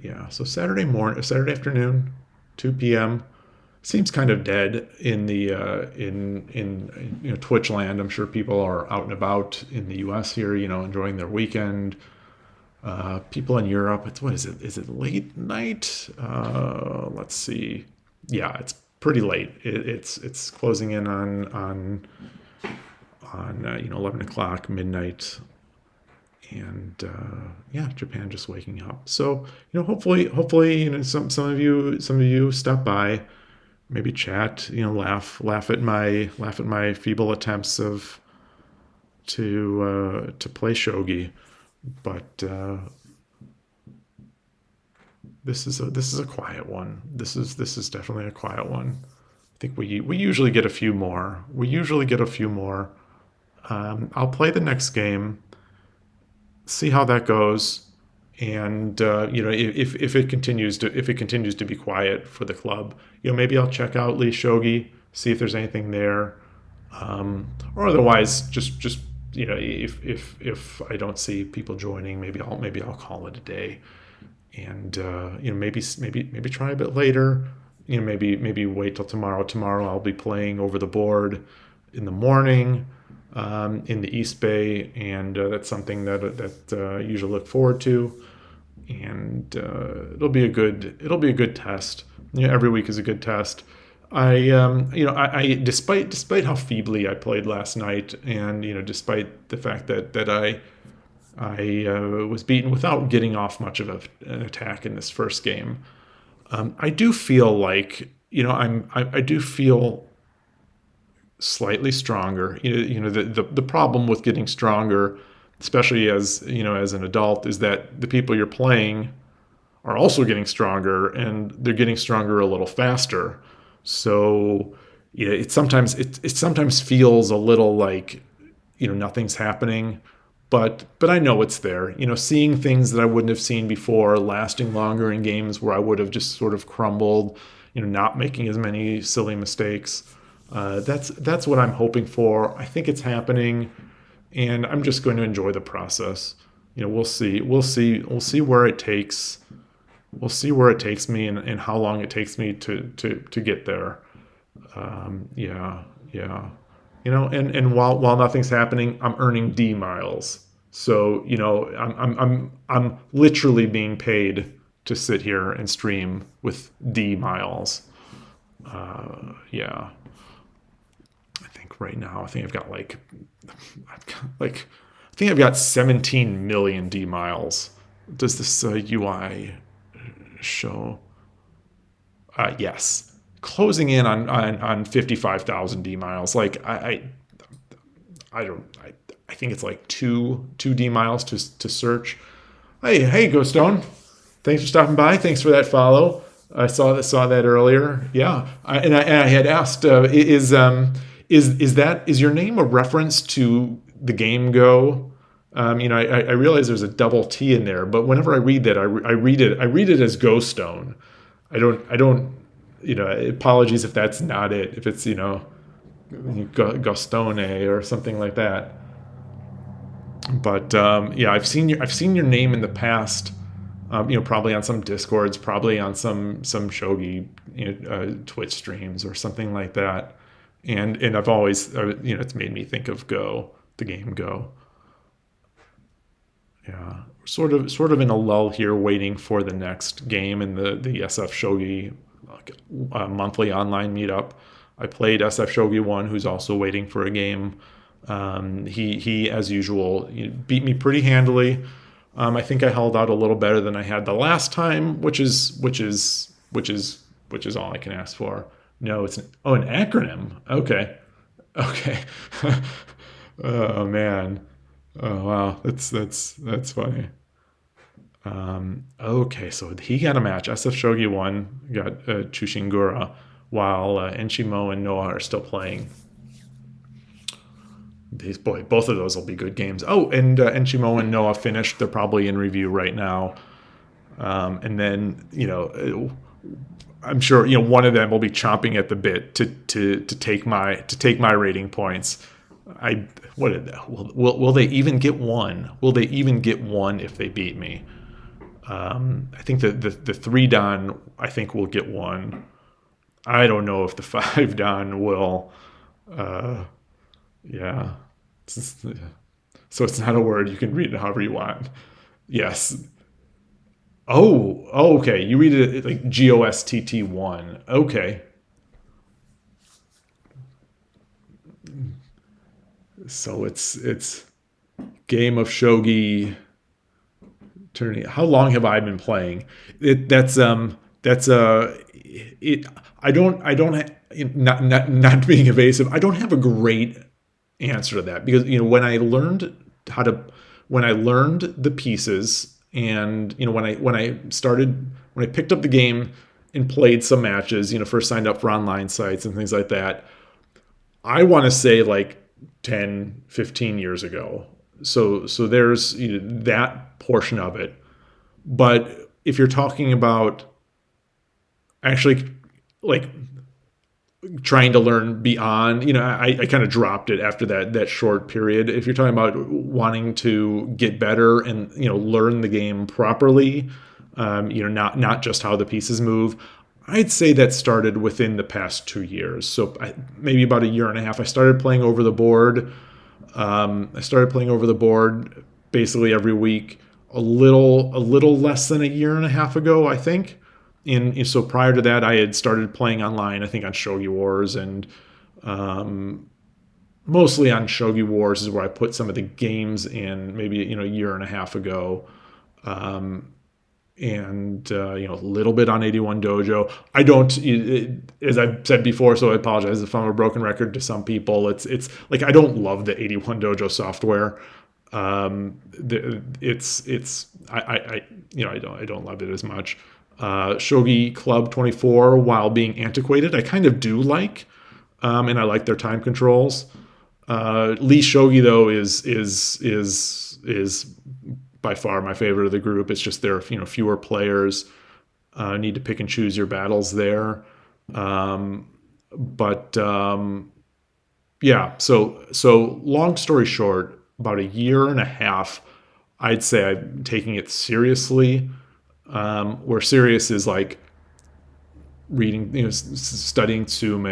Yeah. So Saturday afternoon, 2 p.m. seems kind of dead in the in Twitch land. I'm sure people are out and about in the U.S. here, enjoying their weekend. People in Europe, it's what is it? Is it late night? Let's see. Yeah, it's pretty late. It's closing in on 11 o'clock midnight, and yeah, Japan just waking up. So hopefully some of you stop by, maybe chat, laugh at my feeble attempts of to play shogi, but this is a quiet one. This is definitely a quiet one. I think we usually get a few more. I'll play the next game, see how that goes, and if it continues to be quiet for the club, maybe I'll check out Lee Shogi, see if there's anything there, or otherwise just if I don't see people joining, maybe I'll call it a day, and maybe try a bit later. Maybe wait till tomorrow. Tomorrow I'll be playing over the board in the morning, in the East Bay, and that's something that I usually look forward to, and it'll be a good test. Every week is a good test. I despite how feebly I played last night, and despite the fact that I was beaten without getting off much of an attack in this first game, I do feel like I do feel slightly stronger. The problem with getting stronger, especially as an adult, is that the people you're playing are also getting stronger, and they're getting stronger a little faster. So it sometimes feels a little like nothing's happening, but I know it's there. Seeing things that I wouldn't have seen before, lasting longer in games where I would have just sort of crumbled, not making as many silly mistakes. That's what I'm hoping for. I think it's happening, and I'm just going to enjoy the process. We'll see where it takes. We'll see where it takes me, and how long it takes me to get there. Yeah. And while nothing's happening, I'm earning D miles. So I'm literally being paid to sit here and stream with D miles. Yeah. I think right now, I think I've got I've got 17 million D miles. Does this UI show? Yes, closing in on 55,000 D miles. I think it's like two D miles to search. Hey, Ghost Stone, thanks for stopping by. Thanks for that follow. I saw that earlier. Yeah, I had asked, is your name a reference to the game Go? I realize there's a double T in there, but whenever I read that, I read it as Ghost Stone. I don't. Apologies if that's not it. If it's Gostone or something like that. But yeah, I've seen your name in the past. Probably on some Discords, probably on some shogi Twitch streams or something like that. And I've always it's made me think of Go, the game Go. Yeah, sort of in a lull here, waiting for the next game in the SF Shogi monthly online meetup. I played SF Shogi 1, who's also waiting for a game. He as usual beat me pretty handily. I think I held out a little better than I had the last time, which is all I can ask for. No, it's an acronym. Okay. Oh man. Oh wow, that's funny. Okay, so he got a match. SF Shogi 1 got Chushingura, while Enshimo and Noah are still playing. Both of those will be good games. Oh, and Enshimo and Noah finished. They're probably in review right now. And then I'm sure one of them will be chomping at the bit to take my rating points. Will they even get one? Will they even get one if they beat me? I think the 3 Dan I think will get one. I don't know if the five dan will. Uh, yeah. So it's not a word. You can read it however you want. Yes. Oh, okay. You read it like GOSTT1. Okay. So it's game of shogi tourney. How long have I been playing? That's it. Not being evasive. I don't have a great answer to that because how to when I learned the pieces and when I picked up the game and played some matches, first signed up for online sites and things like that. I want to say like 10, 15 years ago. So there's that portion of it. But if you're talking about actually like trying to learn beyond, I kind of dropped it after that short period. If you're talking about wanting to get better and learn the game properly, not just how the pieces move, I'd say that started within the past 2 years. So maybe about a year and a half. I started playing over the board. I started playing over the board basically every week. A little less than a year and a half ago, I think. So prior to that, I had started playing online. I think on Shogi Wars and mostly on Shogi Wars is where I put some of the games in. Maybe a year and a half ago. And a little bit on 81 Dojo. I don't, as I've said before, so I apologize if I'm a broken record to some people. It's like I don't love the 81 Dojo software. It's I don't love it as much. Shogi Club 24, while being antiquated, I kind of do like, and I like their time controls. Lee Shogi though is by far my favorite of the group. It's just there are fewer players. Need to pick and choose your battles there. But yeah. So long story short, about a year and a half, I'd say I'm taking it seriously. Where serious is like reading, studying Sume,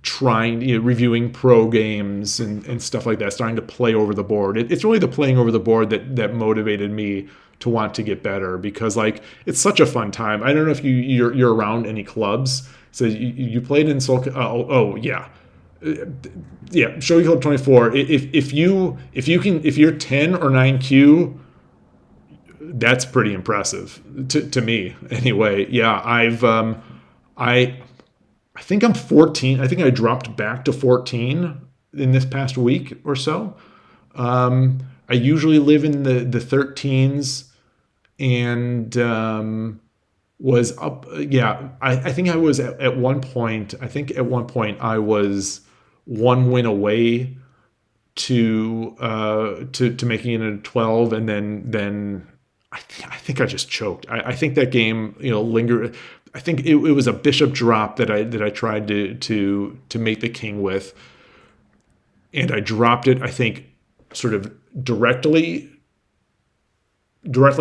trying, reviewing pro games and stuff like that, starting to play over the board. It's really the playing over the board that motivated me to want to get better because like it's such a fun time. I don't know if you're around any clubs. So you played in Soul. Oh yeah. Yeah, Shogi Club 24. If you're 10 or 9Q, that's pretty impressive to me anyway. Yeah, I think I'm 14. I think I dropped back to 14 in this past week or so. I usually live in the 13s and was up. Yeah, I think I was at one point. I think at one point I was one win away to making it a 12, and then I think I just choked. I think that game lingered. I think it was a bishop drop that I tried to make the king with, and I dropped it. I think sort of directly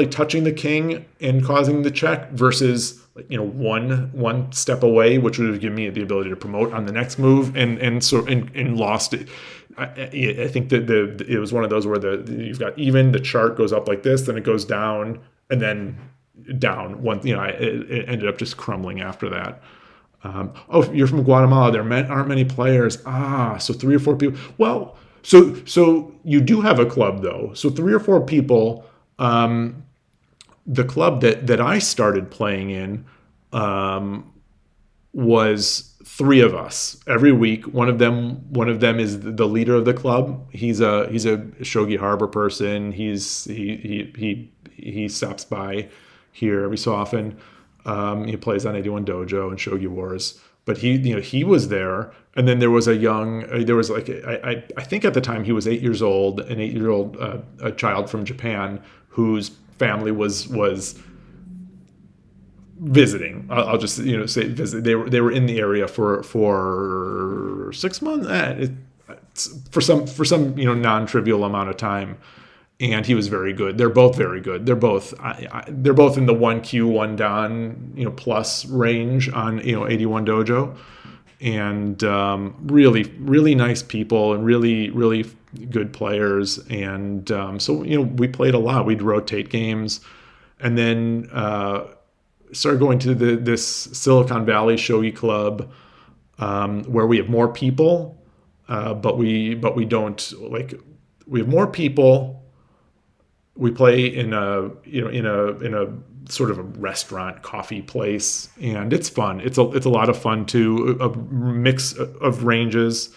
touching the king and causing the check versus one step away, which would have given me the ability to promote on the next move, and lost it. I think that it was one of those where you've got even the chart goes up like this, then it goes down, and then down one. It ended up just crumbling after that. Oh, you're from Guatemala. There aren't many players. So 3 or 4 people. Well, so you do have a club though. So 3 or 4 people. The club that I started playing in was 3 of us every week. One of them is the leader of the club. He's a Shogi Harbor person. He stops by here every so often. He plays on 81 Dojo and Shogi Wars. But he was there, and then there was a I think at the time he was 8 years old, an 8-year-old a child from Japan whose family was visiting. I'll just say visit. They were in the area for 6 months, for some non-trivial amount of time, and he was very good. They're both very good. They're both in the 1Q 1 Dan plus range on 81 Dojo, and really nice people and really good players. And so we played a lot. We'd rotate games, and then started going to this Silicon Valley Shogi Club, where we have more people, but we don't like we have more people. We play in a sort of a restaurant coffee place, and it's fun. It's a lot of fun too. A mix of ranges,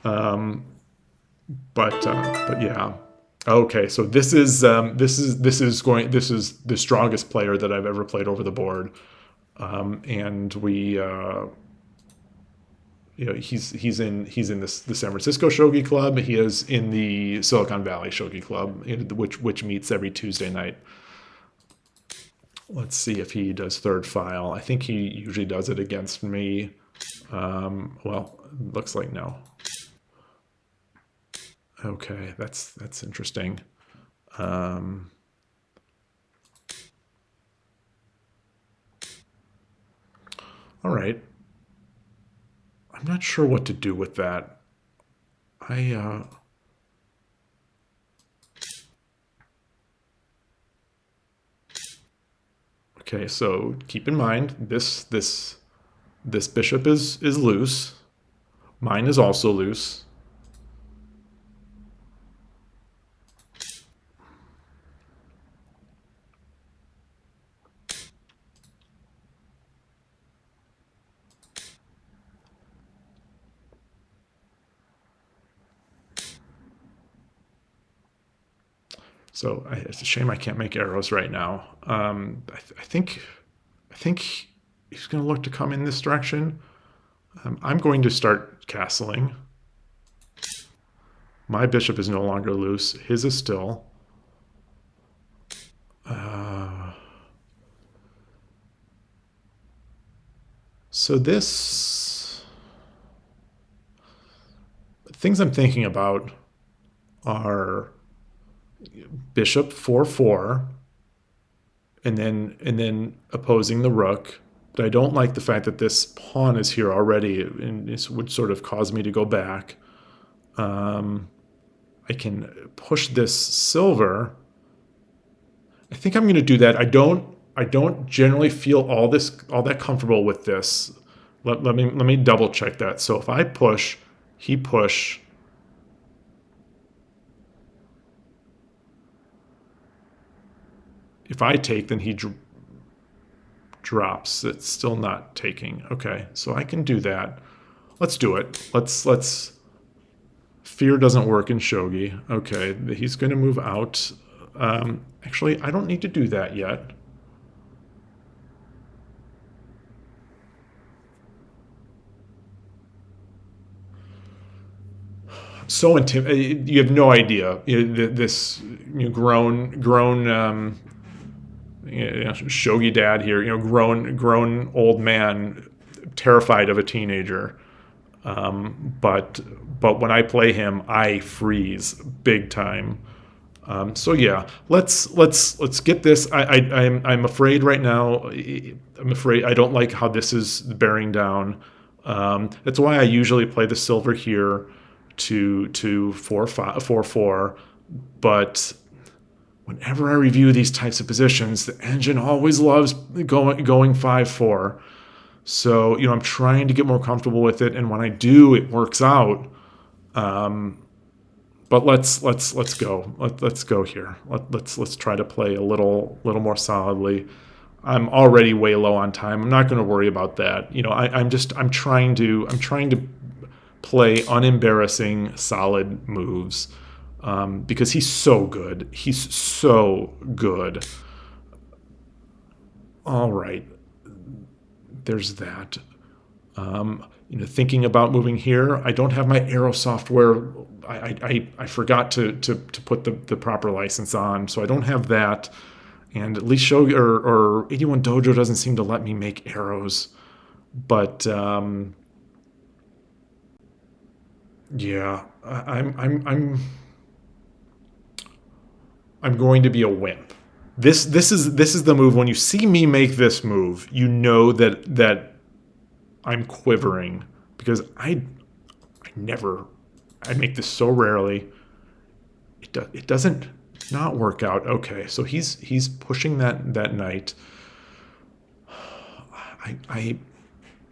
but yeah. Okay, so this is the strongest player that I've ever played over the board, and we he's in the San Francisco Shogi Club. He is in the Silicon Valley Shogi Club, which meets every Tuesday night. Let's see if he does third file. I think he usually does it against me. Well, looks like no. Okay, that's interesting. Um, all right. I'm not sure what to do with that. I Okay, so keep in mind this bishop is loose. Mine is also loose. So it's a shame I can't make arrows right now. I think he's going to look to come in this direction. I'm going to start castling. My bishop is no longer loose. His is still. So this things I'm thinking about are bishop 4/4, and then opposing the rook. But I don't like the fact that this pawn is here already, and this would sort of cause me to go back. I can push this silver. I think I'm going to do that. I don't generally feel all that comfortable with this. Let me double check that. So if I push, he push. If I take, then he drops. It's still not taking. Okay, so I can do that. Let's do it. Let's. Fear doesn't work in shogi. Okay, he's going to move out. Actually, I don't need to do that yet. So you have no idea. This grown shogi dad here. Grown old man, terrified of a teenager. But when I play him, I freeze big time. So yeah, let's get this. I'm afraid right now. I'm afraid I don't like how this is bearing down. That's why I usually play the silver here to 4/4. But whenever I review these types of positions, the engine always loves going 5/4. So I'm trying to get more comfortable with it, and when I do, it works out. But let's go. Let's go here. Let's try to play a little more solidly. I'm already way low on time. I'm not going to worry about that. I'm trying to play unembarrassing, solid moves, because he's so good. He's so good. All right, there's that. Thinking about moving here, I don't have my arrow software. I forgot to put the proper license on, so I don't have that. And at least Shogi or 81 Dojo doesn't seem to let me make arrows. But yeah, I'm I'm going to be a wimp. This is the move. When you see me make this move, you know that I'm quivering because I make this so rarely. It doesn't not work out. Okay, so he's pushing that knight. I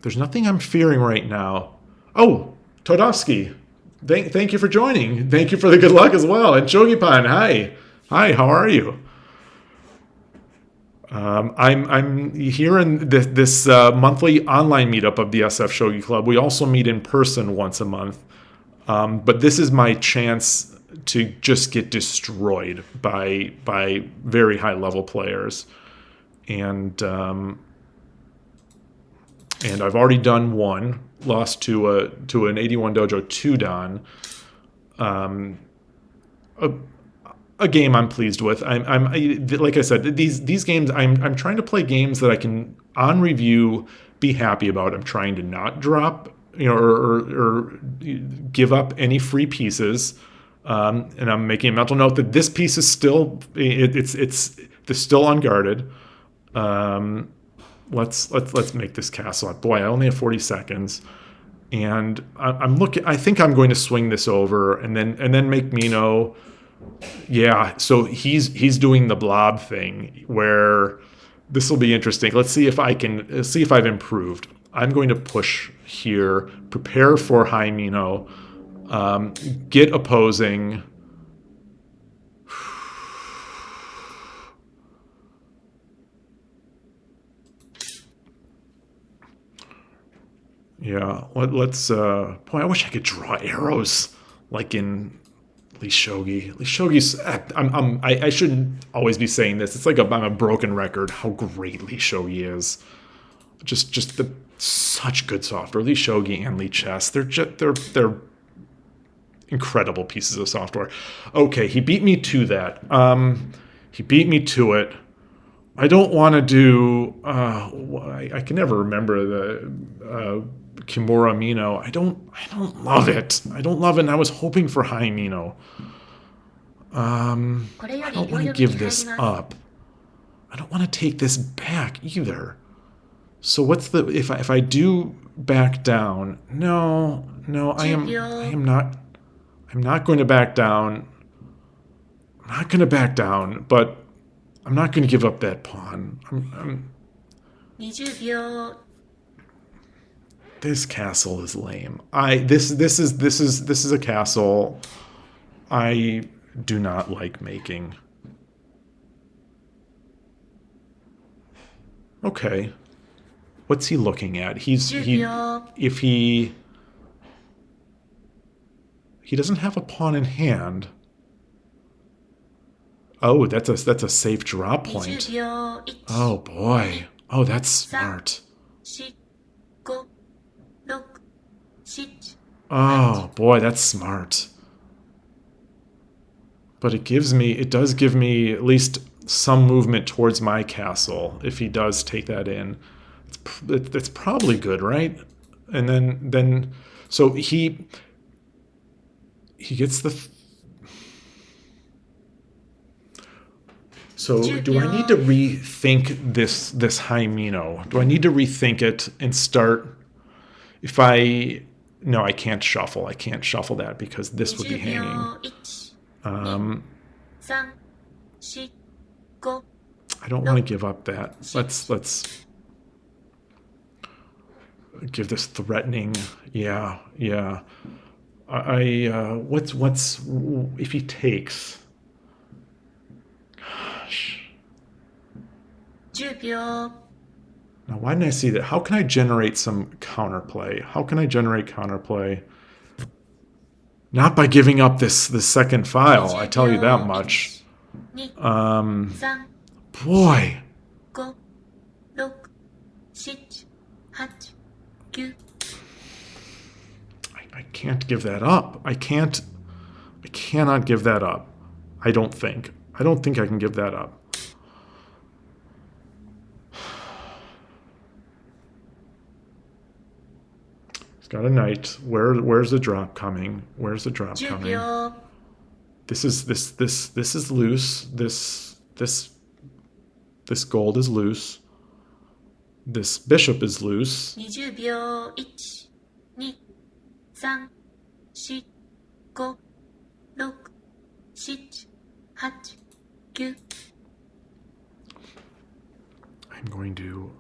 there's nothing I'm fearing right now. Oh, Todovsky, thank you for joining. Thank you for the good luck as well. And Shogipan, hi, how are you? I'm here in this monthly online meetup of the SF Shogi Club. We also meet in person once a month, but this is my chance to just get destroyed by very high level players, and I've already done one, lost to an 81 Dojo 2 Dan. A game I'm pleased with. I'm like I said, these games. I'm trying to play games that I can on review be happy about. I'm trying to not drop, or give up any free pieces. And I'm making a mental note that this piece is still it's still unguarded. Let's make this castle. Boy, I only have 40 seconds, and I'm looking. I think I'm going to swing this over, and then make Mino. Yeah, so he's doing the blob thing where this will be interesting. Let's see if I've improved. I'm going to push here, prepare for high Mino, get opposing. Yeah, let's. Boy, I wish I could draw arrows like in Lee Shogi. Lee Shogi's. I shouldn't always be saying this. It's like I'm a broken record. How great Lee Shogi is. Just such good software. Lee Shogi and Lee Chess. They're incredible pieces of software. Okay, he beat me to that. He beat me to it. I don't want to do. I can never remember the Kimura Mino. I don't love it. I don't love it. And I was hoping for high Mino. I don't want to give this up. I don't want to take this back either. So what's the if I do back down? No, I am not. I'm not going to back down. I'm not going to back down, but I'm not going to give up that pawn. This castle is lame. This is a castle I do not like making. Okay. What's he looking at? If he doesn't have a pawn in hand. Oh, that's a safe drop point. Oh boy. Oh, that's smart. Oh boy, that's smart. But it does give me at least some movement towards my castle if he does take that in. It's probably good, right? And then so he gets the. So do I need to rethink this high Mino? Do I need to rethink it and start? No, I can't shuffle. I can't shuffle that because this would be hanging. I don't want to give up that. Let's give this threatening. Yeah. What's if he takes? Gosh. Now, why didn't I see that? How can I generate some counterplay? Not by giving up this second file, I tell you that much. Boy. I can't give that up. I cannot give that up. I don't think I can give that up. He's got a knight. Where's the drop coming? this is loose. This gold is loose. This bishop is loose. 20秒。1、2、3、4、5、6、7、8、9。I'm going to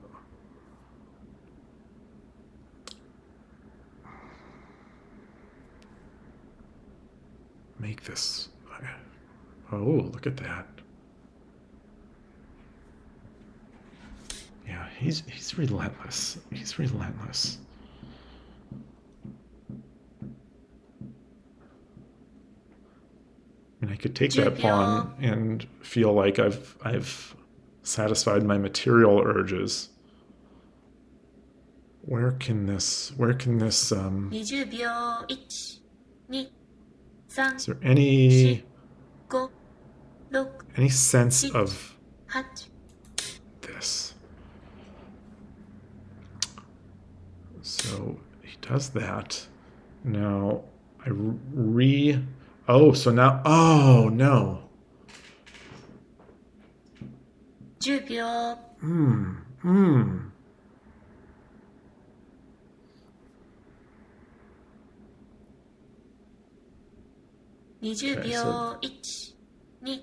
make this. Oh, look at that. Yeah, he's relentless. He's relentless. I mean, I could take that pawn and feel like I've satisfied my material urges. Where can this 20秒。1、2、3、is there any 5、6、 sense of 8。 this? So he does that. Now so now, oh no. 10秒。 20秒。1、2、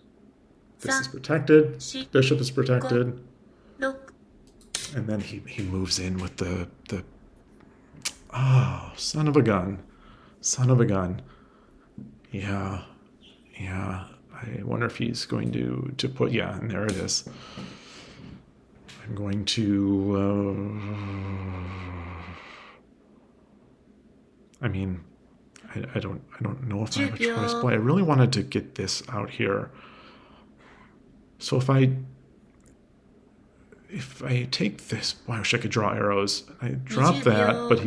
This is 3、 protected. 4、 Bishop is protected. 6。 And then he moves in with the oh, son of a gun. Son of a gun. Yeah. I wonder if he's going to put, yeah, and there it is. I'm going to I mean, I don't know if I have a choice, but I really wanted to get this out here. So if I take this, well, I wish I could draw arrows. I drop that, but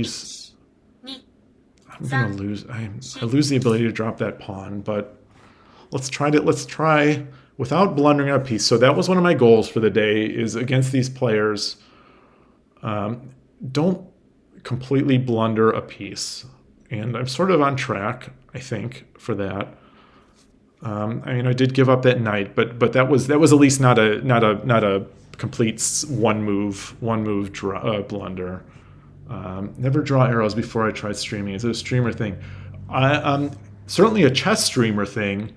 I'm gonna lose. I lose the ability to drop that pawn. But let's try without blundering a piece. So that was one of my goals for the day. Is against these players, don't completely blunder a piece. And I'm sort of on track, I think, for that. I mean, I did give up that knight, but that was at least not a complete one move blunder. Never draw arrows before I tried streaming. Is it a streamer thing? Certainly a chess streamer thing.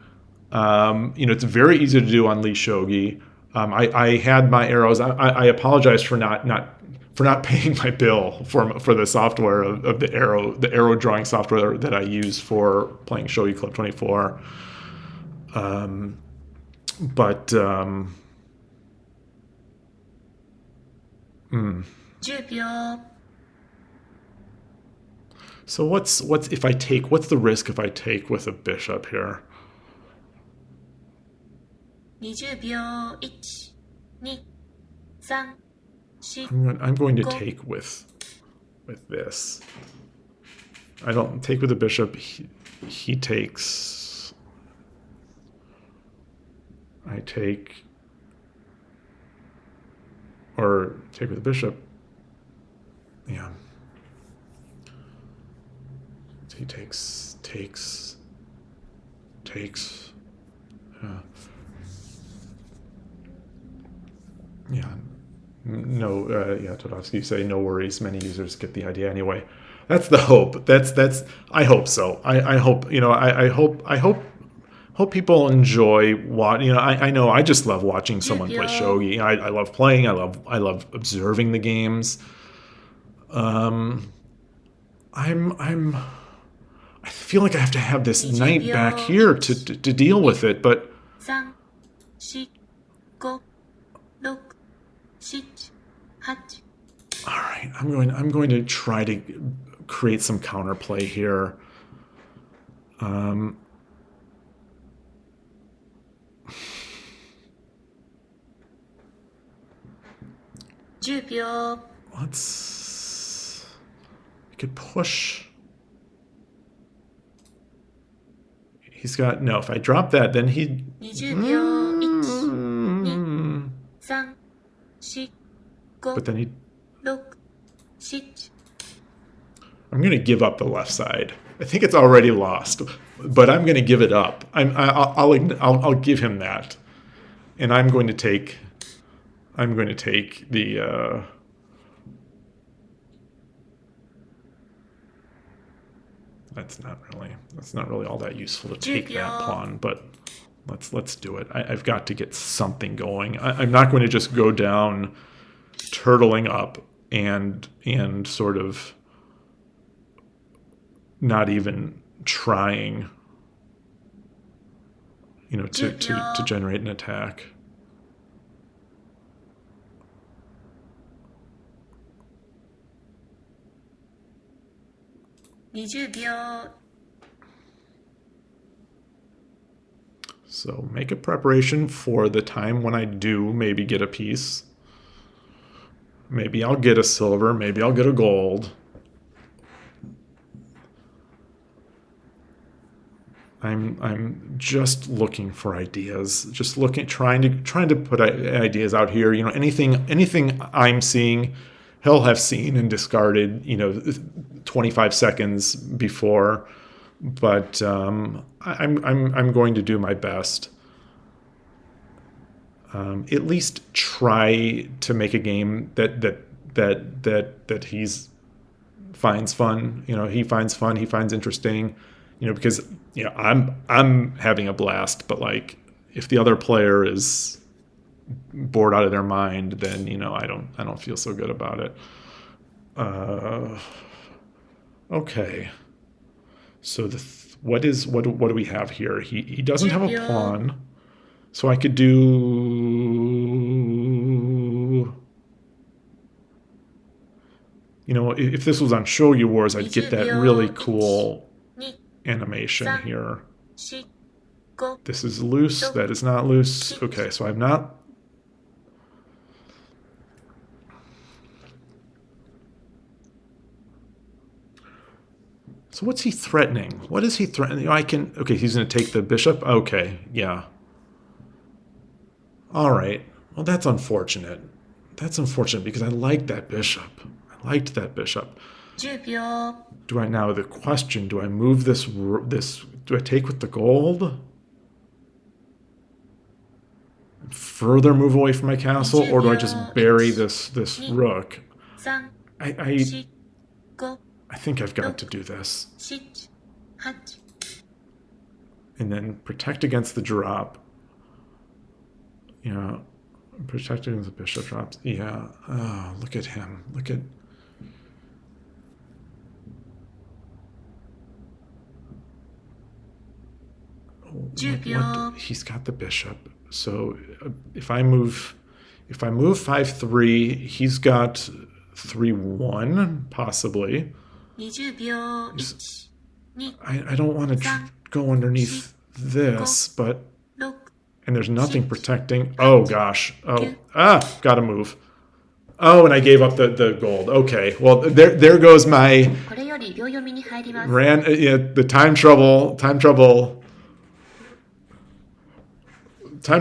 It's very easy to do on Lee Shogi. I had my arrows. I apologize for not paying my bill for the software of the arrow drawing software that I use for playing Shogi Club 24. But 10秒。 so what's if I take? What's the risk if I take with a bishop here? 20秒。1、2、3、4。 I'm going to take with this. I don't take with the bishop. He takes. I take. Or take with the bishop. Yeah. So he takes. Yeah. No, Todovsky, you say no worries. Many users get the idea anyway. That's the hope. That's. I hope so. I hope. I hope people enjoy I know I just love watching someone play shogi. I love playing. I love observing the games. I feel like I have to have this knight back here to deal with it, but 3、4、5、6、7、8。 all right, I'm going to try to create some counterplay here. 10秒。 I could push. He's got no. If I drop that, then he. 20秒。1、2、3、4、 But then he. 5、6、7。 I'm going to give up the left side. I think it's already lost, but I'm going to give it up. I'll give him that, and I'm going to take the. That's not really all that useful to take that pawn, but let's do it. I've got to get something going. I'm not going to just go down, turtling up, and sort of not even trying, to generate an attack. So make a preparation for the time when I do maybe get a piece. Maybe I'll get a silver, maybe I'll get a gold. I'm just looking for ideas. Just trying to put ideas out here. Anything I'm seeing, he'll have seen and discarded. 25 seconds before. But I'm going to do my best. At least try to make a game that he's finds fun. He finds fun. He finds interesting. Because I'm having a blast, but like if the other player is bored out of their mind, then I don't feel so good about it. Okay. So what do we have here? He doesn't have a pawn, so I could do. If this was on Shogi Wars, I'd get that really cool animation here. This is loose. That is not loose. Okay, so I'm not. So what's he threatening? What is he threatening? Okay, he's going to take the bishop. Okay, yeah. All right. Well, that's unfortunate. That's unfortunate because I liked that bishop. Do I now, the question, do I move this, do I take with the gold? Further move away from my castle, or do I just bury this rook? I think I've got to do this. And then protect against the drop. Protect against the bishop drops. Yeah. Oh, look at him. Look at... He's got the bishop. So if I move 5-3, he's got 3-1 possibly. I don't want to go underneath this, but and there's nothing protecting. Oh gosh. Gotta move. Oh, and I gave up the gold. Okay, well there goes my the time trouble. Time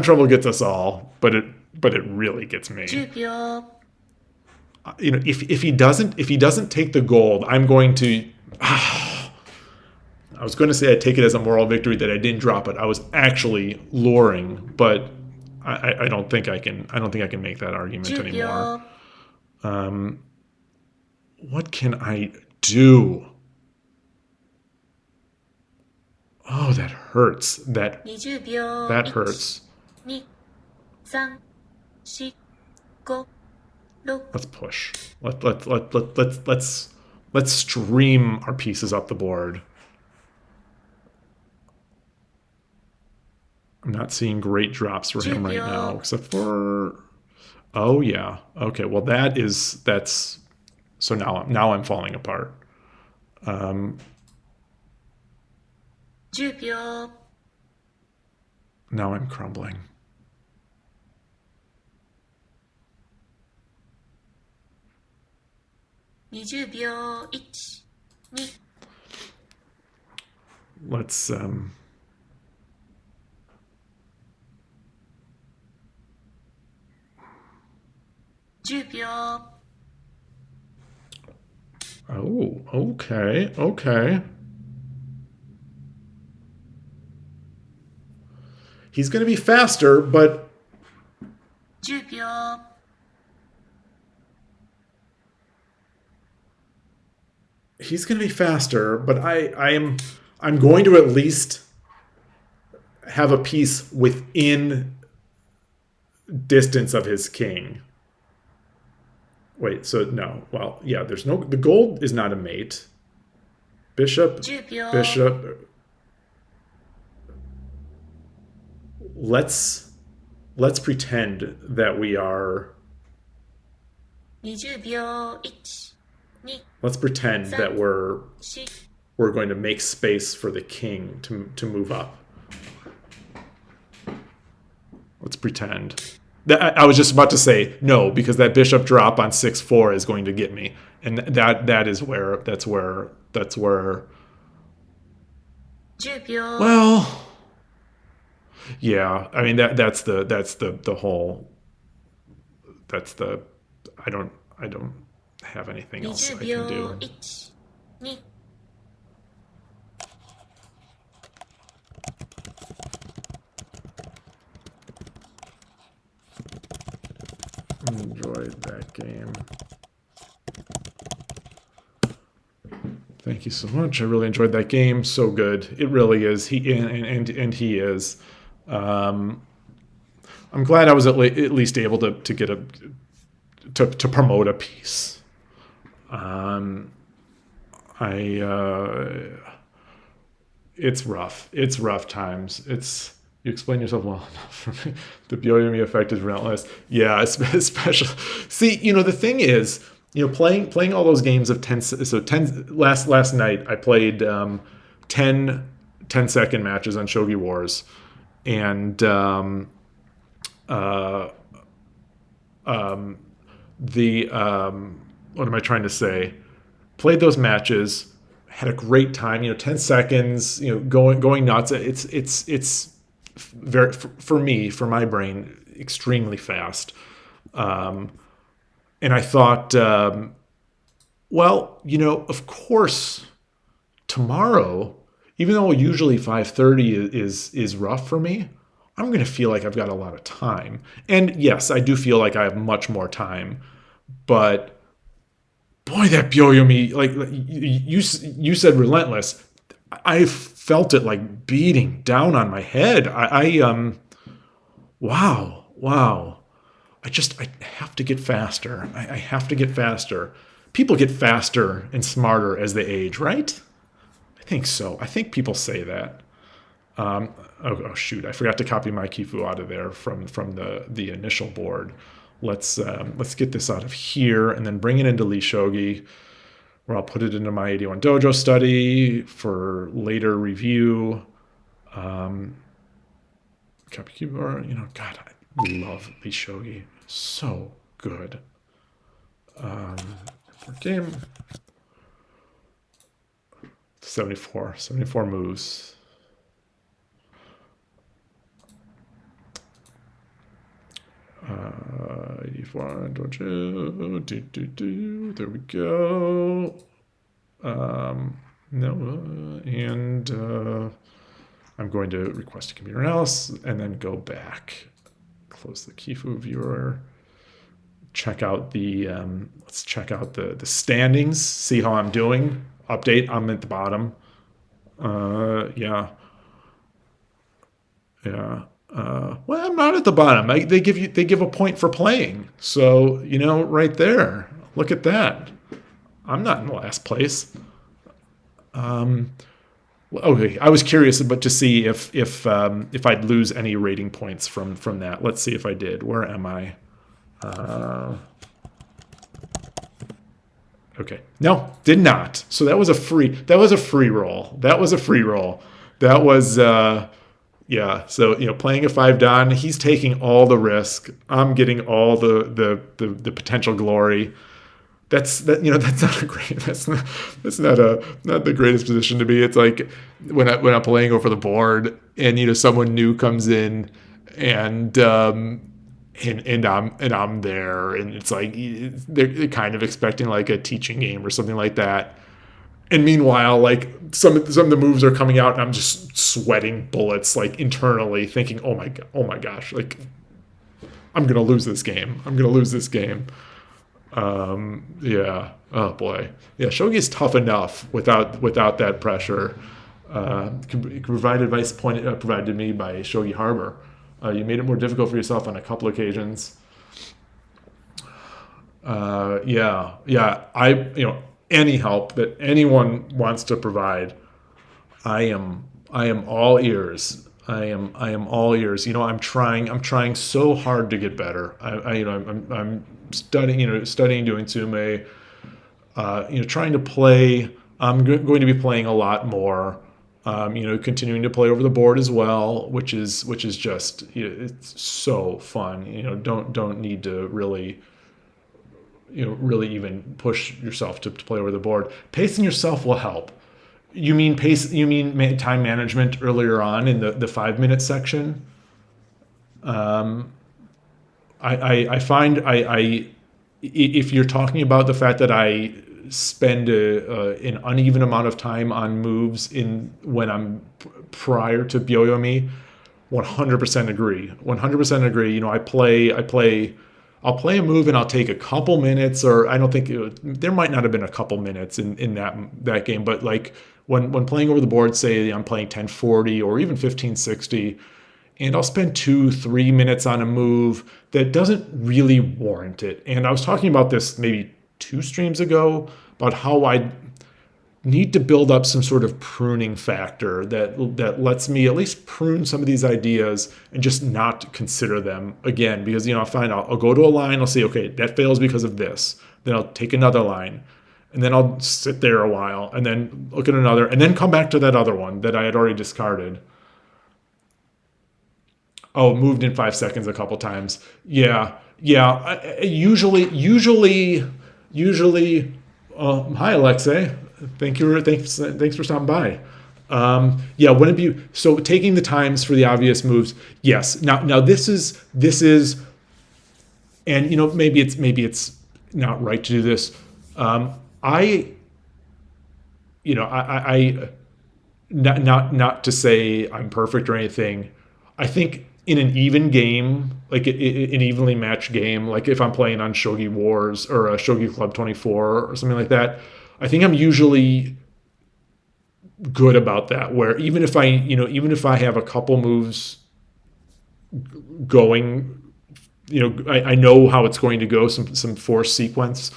trouble gets us all, but it really gets me. If he doesn't take the gold, I'm going to. I was going to say I'd take it as a moral victory that I didn't drop it. I was actually luring, but I don't think I can. I don't think I can make that argument anymore. What can I do? Oh, that hurts. That hurts. Let's push. Let's stream our pieces up the board. I'm not seeing great drops for him right now, except for... Oh yeah. Okay. Well, that's. So now I'm falling apart. Now I'm crumbling. Let's Oh, okay. He's going to be faster, but 10秒 I'm going to at least have a piece within distance of his king. Wait, so no. Well, yeah, the gold is not a mate. Bishop, 10秒 bishop. Let's pretend that we are. 20秒 1、2、Let's pretend that 3、4 we're going to make space for the king to move up. Let's pretend. I was just about to say no, because that bishop drop on 6-4 is going to get me, and that's where 10秒 well, yeah. I mean that's the whole. That's the. I don't have anything else I 20 can 秒 do. 1、2 Enjoyed that game. Thank you so much. I really enjoyed that game. So good. It really is. He he is. I'm glad I was at least able to get to promote a piece. It's rough. It's rough times. You explain yourself well enough for me. The Byoyomi effect is relentless. Yeah, especially. See, the thing is, playing all those games of 10. So 10 last night I played 10-second matches on Shogi Wars, and what am I trying to say? Played those matches, had a great time. 10 seconds. Going nuts. It's very for me, for my brain, extremely fast. And I thought, well, of course, tomorrow, even though usually 5:30 is rough for me, I'm going to feel like I've got a lot of time. And yes, I do feel like I have much more time. But boy, that Byoyomi, like you said, relentless. I felt it like beating down on my head. Wow. I have to get faster. I have to get faster. People get faster and smarter as they age, right? I think so. I think people say that. Oh shoot! I forgot to copy my Kifu out of there from the initial board. Let's get this out of here and then bring it into Lee Shogi, where I'll put it into my 81 Dojo study for later review. Copy keyboard. God, I love Lee Shogi. So good. Game. 74 moves. Uh, 84 dojo. There we go. No, and I'm going to request a computer analysis and then go back. Close the Kifu viewer. Check out let's check out the standings. See how I'm doing. Update. I'm at the bottom. Yeah. Well, I'm not at the bottom. They give a point for playing. So right there. Look at that. I'm not in last place. Okay, I was curious, but to see if I'd lose any rating points from that. Let's see if I did. Where am I? Okay. No, did not. So that was a free roll. That was yeah. So playing a 5 dan, he's taking all the risk. I'm getting all the potential glory. That's not a great. That's not the greatest position to be. It's like when I'm playing over the board and someone new comes in and I'm there, and it's like they're kind of expecting like a teaching game or something like that, And meanwhile, like some of the moves are coming out, and I'm just sweating bullets, like internally, thinking, oh my gosh, like I'm gonna lose this game. I'm gonna lose this game. Yeah. Oh boy. Yeah. Shogi is tough enough without that pressure. Can provide advice provided to me by Shogi Harbor. You made it more difficult for yourself on a couple occasions. Yeah. Any help that anyone wants to provide, I am all ears. I am all ears. I'm trying so hard to get better. I'm studying, studying, doing sume, trying to play. I'm going to be playing a lot more. Continuing to play over the board as well, which is just, it's so fun. Don't need to really even push yourself to play over the board. Pacing yourself will help. You mean pace? You mean time management earlier on in the 5 minute section? I find if you're talking about the fact that I spend an uneven amount of time on moves in when I'm prior to Byoyomi, 100% agree. 100% agree. I'll play a move and I'll take a couple minutes, or I don't think there might not have been a couple minutes in that game, but like when playing over the board, say I'm playing 1040 or even 1560, and I'll spend 2-3 minutes on a move that doesn't really warrant it. And I was talking about this maybe 2 streams ago about how I need to build up some sort of pruning factor that lets me at least prune some of these ideas and just not consider them again. Because I'll go to a line, I'll say, okay, that fails because of this. Then I'll take another line, and then I'll sit there a while, and then look at another, and then come back to that other one that I had already discarded. Oh, moved in 5 seconds a couple times. Yeah. Usually. Hi, Alexei. Thanks for stopping by. Yeah, wouldn't it be so taking the times for the obvious moves? Yes. Now this is, and maybe it's not right to do this. I you know I not to say I'm perfect or anything. I think in an even game, like an evenly matched game, like if I'm playing on Shogi Wars or a Shogi Club 24 or something like that, I think I'm usually good about that. Where even if I have a couple moves going, I know how it's going to go, some force sequence.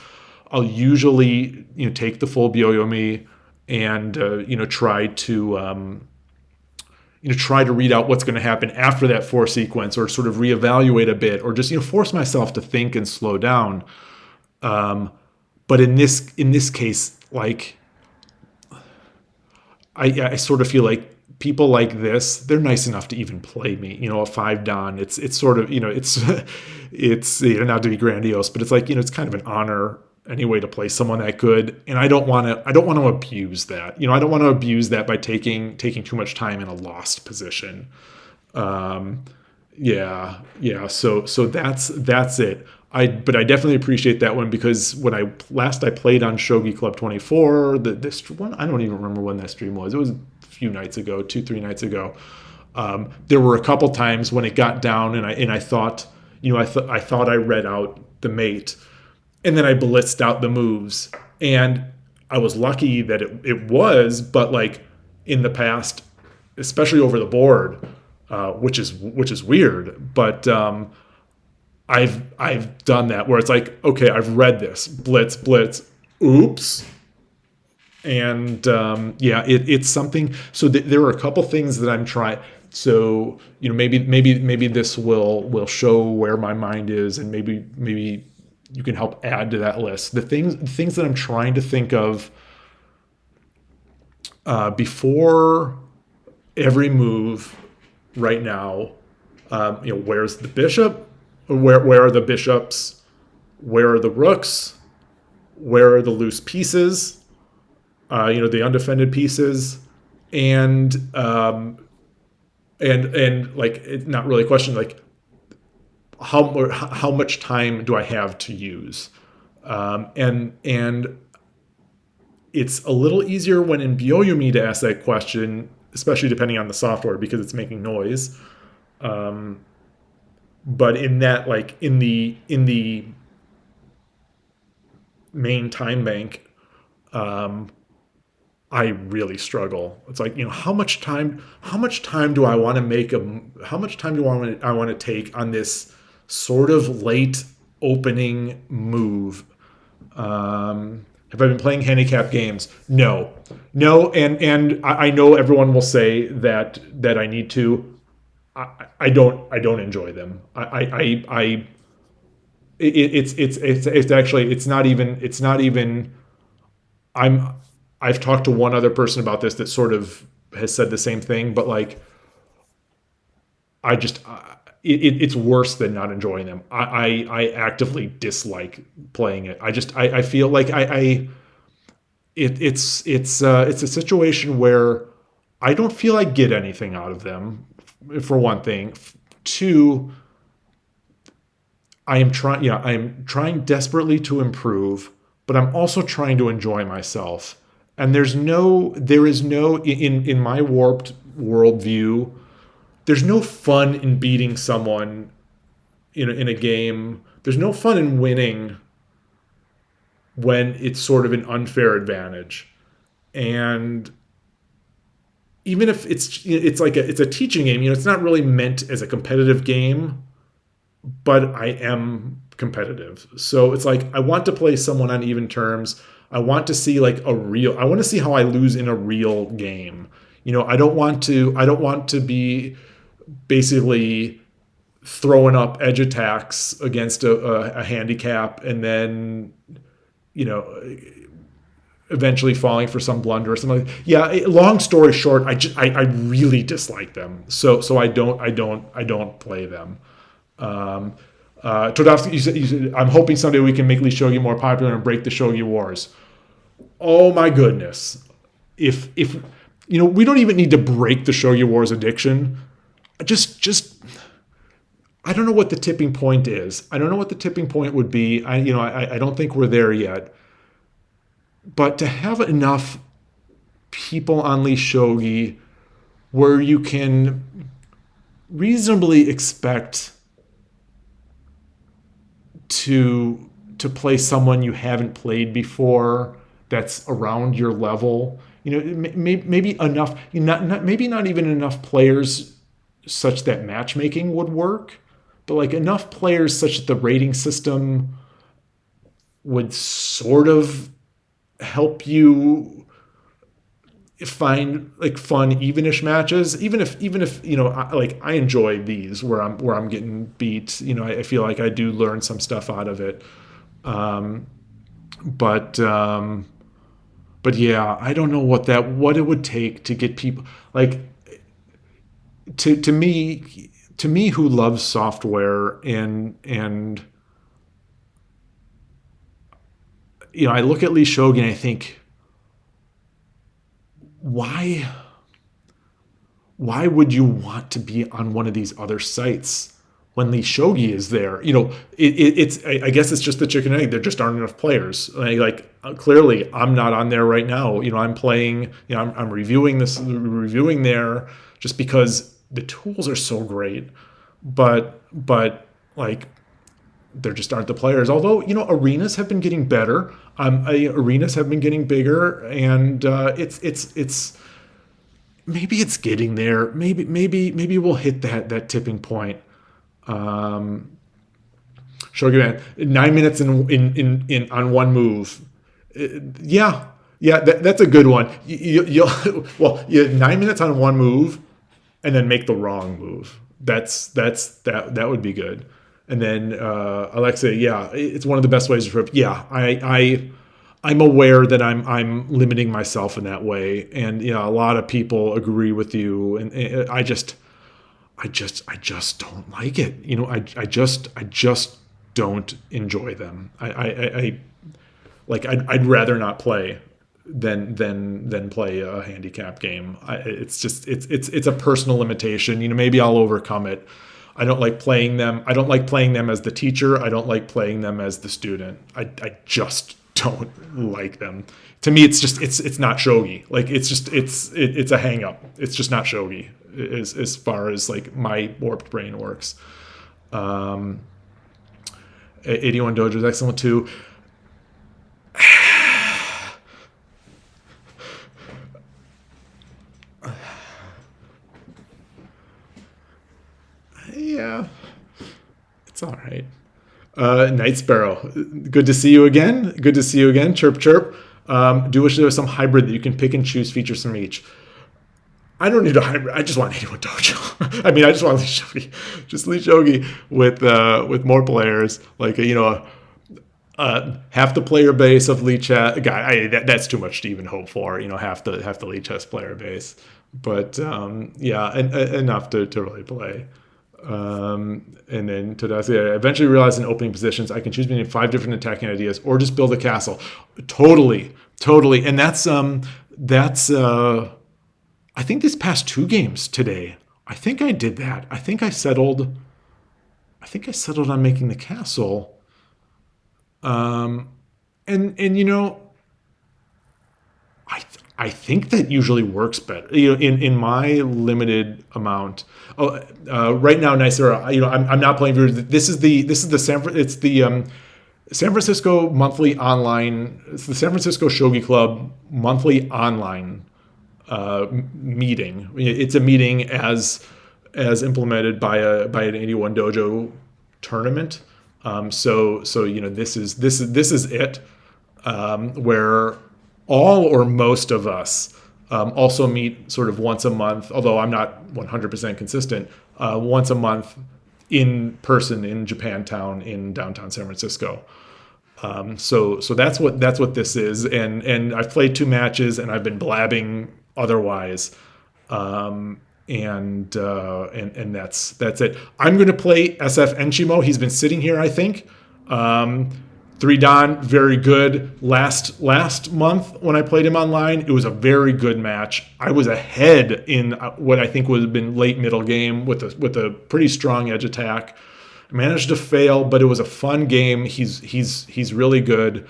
I'll usually take the full Byoyomi and try to read out what's going to happen after that force sequence, or sort of reevaluate a bit, or just force myself to think and slow down. But in this case, like I sort of feel like people like this, they're nice enough to even play me. A 5 dan. It's sort of it's not to be grandiose, but it's like it's kind of an honor anyway to play someone that good, and I don't want to abuse that. I don't want to abuse that by taking too much time in a lost position. Yeah. So that's it. But I definitely appreciate that one, because when I played on Shogi Club 24, this one, I don't even remember when that stream was. It was a few nights ago, 2-3 nights ago. There were a couple times when it got down, and I thought, I thought I read out the mate, and then I blitzed out the moves, and I was lucky that it was, but like in the past, especially over the board, which is weird, but I've done that where it's like, okay, I've read this, blitz, oops, and it's something. So there are a couple things that I'm trying. So maybe this will show where my mind is, and maybe you can help add to that list. The things that I'm trying to think of before every move right now. Where's the bishop? Where are the bishops? Where are the rooks? Where are the loose pieces? The undefended pieces, and like, it's not really a question, like how much time do I have to use, and It's a little easier when in Byoyomi to ask that question, especially depending on the software because it's making noise. Um, but in that, like in the main time bank, um, I really struggle. It's like, how much time do I want to make how much time do I want to take on this sort of late opening move? Have I been playing handicap games? No, no, and I know everyone will say that I need to. I don't enjoy them. It's actually it's not even. I'm I've talked to one other person about this that sort of has said the same thing, but like I just it's worse than not enjoying them. I actively dislike playing it. I feel like it's a situation where I don't feel I get anything out of them. For one thing, two, I am trying desperately to improve, but I'm also trying to enjoy myself. And there is no in my warped worldview. There's no fun in beating someone in a game. There's no fun in winning when it's sort of an unfair advantage. And even if it's like it's a teaching game, it's not really meant as a competitive game, but I am competitive. So it's like I want to play someone on even terms. I want to see how I lose in a real game. I don't want to be basically throwing up edge attacks against a handicap and then you know eventually falling for some blunder or something. Yeah. Long story short, I really dislike them. So I don't play them. Um, Todovsky, you said, I'm hoping someday we can make Lee Shogi more popular and break the Shogi wars. Oh my goodness! If we don't even need to break the Shogi wars addiction. Just I don't know what the tipping point is. I don't know what the tipping point would be. I don't think we're there yet. But to have enough people on Lee Shogi where you can reasonably expect to play someone you haven't played before that's around your level. Maybe enough. Maybe not even enough players such that matchmaking would work, but like enough players such that the rating system would sort of help you find like fun evenish matches, even if I enjoy these where I'm getting beat. I feel like I do learn some stuff out of it. um but yeah, I don't know what it would take to get people like to me who loves software, and I look at Lee Shogi and I think, why would you want to be on one of these other sites when Lee Shogi is there? It's I guess it's just the chicken and egg. There just aren't enough players. Clearly, I'm not on there right now. I'm playing. I'm reviewing there just because the tools are so great, but like there just aren't the players. Although arenas have been getting better. Arenas have been getting bigger, and it's maybe it's getting there. Maybe we'll hit that tipping point. Um, Shogun, 9 minutes in on one move. Yeah, yeah, that's a good one. Well, 9 minutes on one move, and then make the wrong move. That would be good. And then Alexa, yeah, it's one of the best ways to prep. Yeah, I'm aware that I'm limiting myself in that way, and a lot of people agree with you, and I just don't like it. I just don't enjoy them. I'd rather not play than play a handicap game. It's a personal limitation. Maybe I'll overcome it. I don't like playing them. I don't like playing them as the teacher. I don't like playing them as the student. I just don't like them. To me, it's not shogi. Like it's a hang up. It's just not shogi as far as like my warped brain works. 81 Dojo is excellent too. Yeah, it's all right. Night Sparrow, good to see you again. Good to see you again. Chirp, chirp. Do wish there was some hybrid that you can pick and choose features from each. I don't need a hybrid. I just want 81 Dojo. I mean, I just want Lee Shogi. Just Lee Shogi with more players. Like, half the player base of Lee Chess. That's too much to even hope for. Half the Lee Chess player base. But yeah, enough to really play. And then Tadasi, I eventually realized in opening positions I can choose between 5 different attacking ideas or just build a castle. Totally. And that's I think this past 2 games today, I think I did that. I think I settled on making the castle. And I think that usually works better. In my limited amount. Right now, Nicera. I'm not playing viewers. This is the San Francisco monthly online. It's the San Francisco Shogi Club monthly online meeting. It's a meeting as implemented by an 81 Dojo tournament. So this is it, where all or most of us also meet sort of once a month, although I'm not 100% consistent, once a month in person in Japantown in downtown San Francisco. So that's what this is, and I've played 2 matches and I've been blabbing otherwise, and that's it. I'm going to play SF Enchimo. He's been sitting here, I think. 3 Dan, very good. Last month when I played him online, it was a very good match. I was ahead in what I think would have been late middle game with a pretty strong edge attack. I managed to fail, but it was a fun game. He's really good.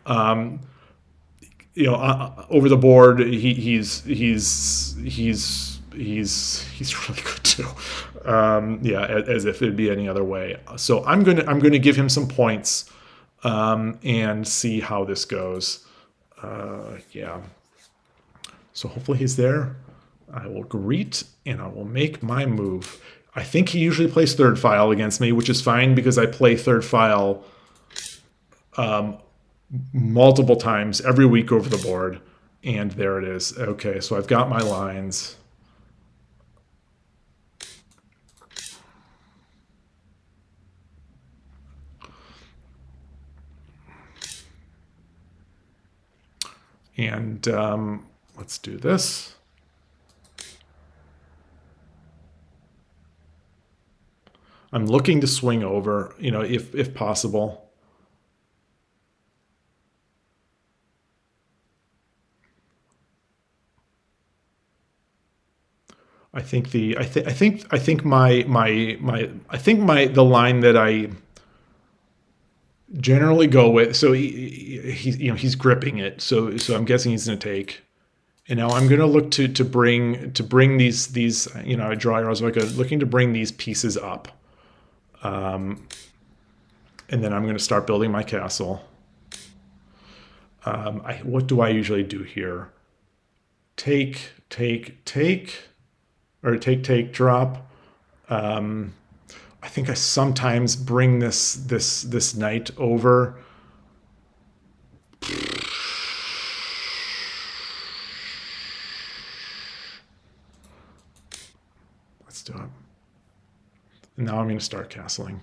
Over the board, he's really good too. As if it'd be any other way. So I'm gonna give him some points, and see how this goes. So hopefully he's there. I will greet and I will make my move. I think he usually plays third file against me, which is fine because I play third file multiple times every week over the board. And there it is. Okay, so I've got my lines. And let's do this. I'm looking to swing over, if possible. I think the line that I generally go with. So he's gripping it. So I'm guessing he's going to take. And now I'm going to look to bring these I draw arrows like looking to bring these pieces up. And then I'm going to start building my castle. What do I usually do here? Take, or take, drop. I think I sometimes bring this knight over. Let's do it. And now I'm going to start castling.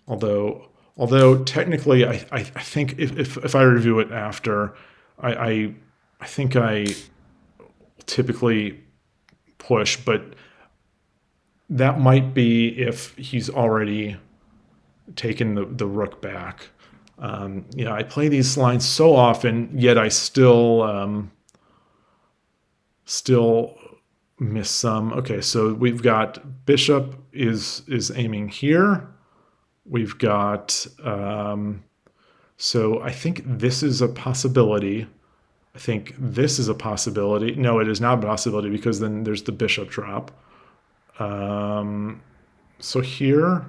Although technically, I think if I review it after, I think I typically push, but that might be if he's already taken the rook back. I play these lines so often, yet I still miss some. Okay, so we've got bishop is aiming here. We've got So I think this is a possibility. I think this is a possibility. No, it is not a possibility because then there's the bishop drop. So here,